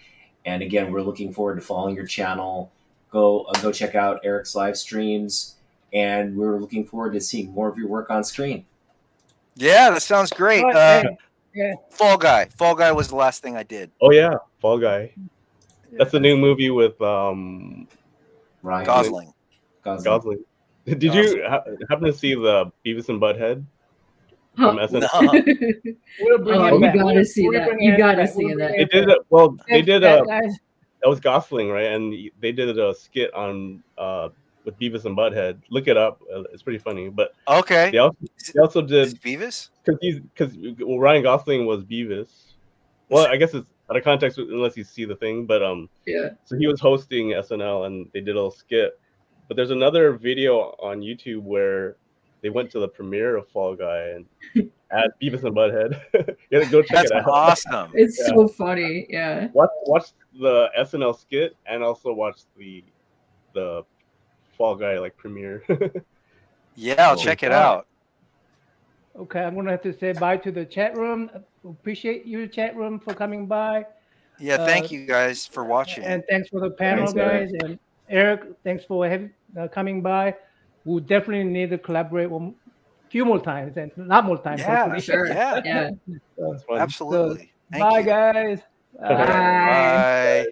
And again, we're looking forward to following your channel. Go check out Eric's live streams, and we're looking forward to seeing more of your work on screen. Yeah, that sounds great. Fall Guy was the last thing I did. Oh yeah, Fall Guy. That's the new movie with Ryan Gosling. Did you happen to see the Beavis and Butthead from SNL? No. You gotta see that. You gotta see that. They did it. Well, they did a. That was Gosling, right? And they did a skit on with Beavis and Butthead. Look it up; it's pretty funny. But okay, they also did Beavis because Ryan Gosling was Beavis. Well, I guess it's out of context unless you see the thing. But so he was hosting SNL, and they did a little skit. But there's another video on YouTube where they went to the premiere of Fall Guy and at Beavis and Butthead. You gotta go check it out. That's awesome. It's so funny. Yeah. Watch the SNL skit and also watch the Fall Guy premiere. Yeah, I'll check it out. Okay, I'm gonna have to say bye to the chat room. Appreciate you, chat room, for coming by. Yeah, thank you guys for watching. And thanks for the panel, guys. And Eric, thanks for coming by. We'll definitely need to collaborate a few more times, and not more times. Yeah, sure. Yeah. Absolutely. So, bye, guys. Bye.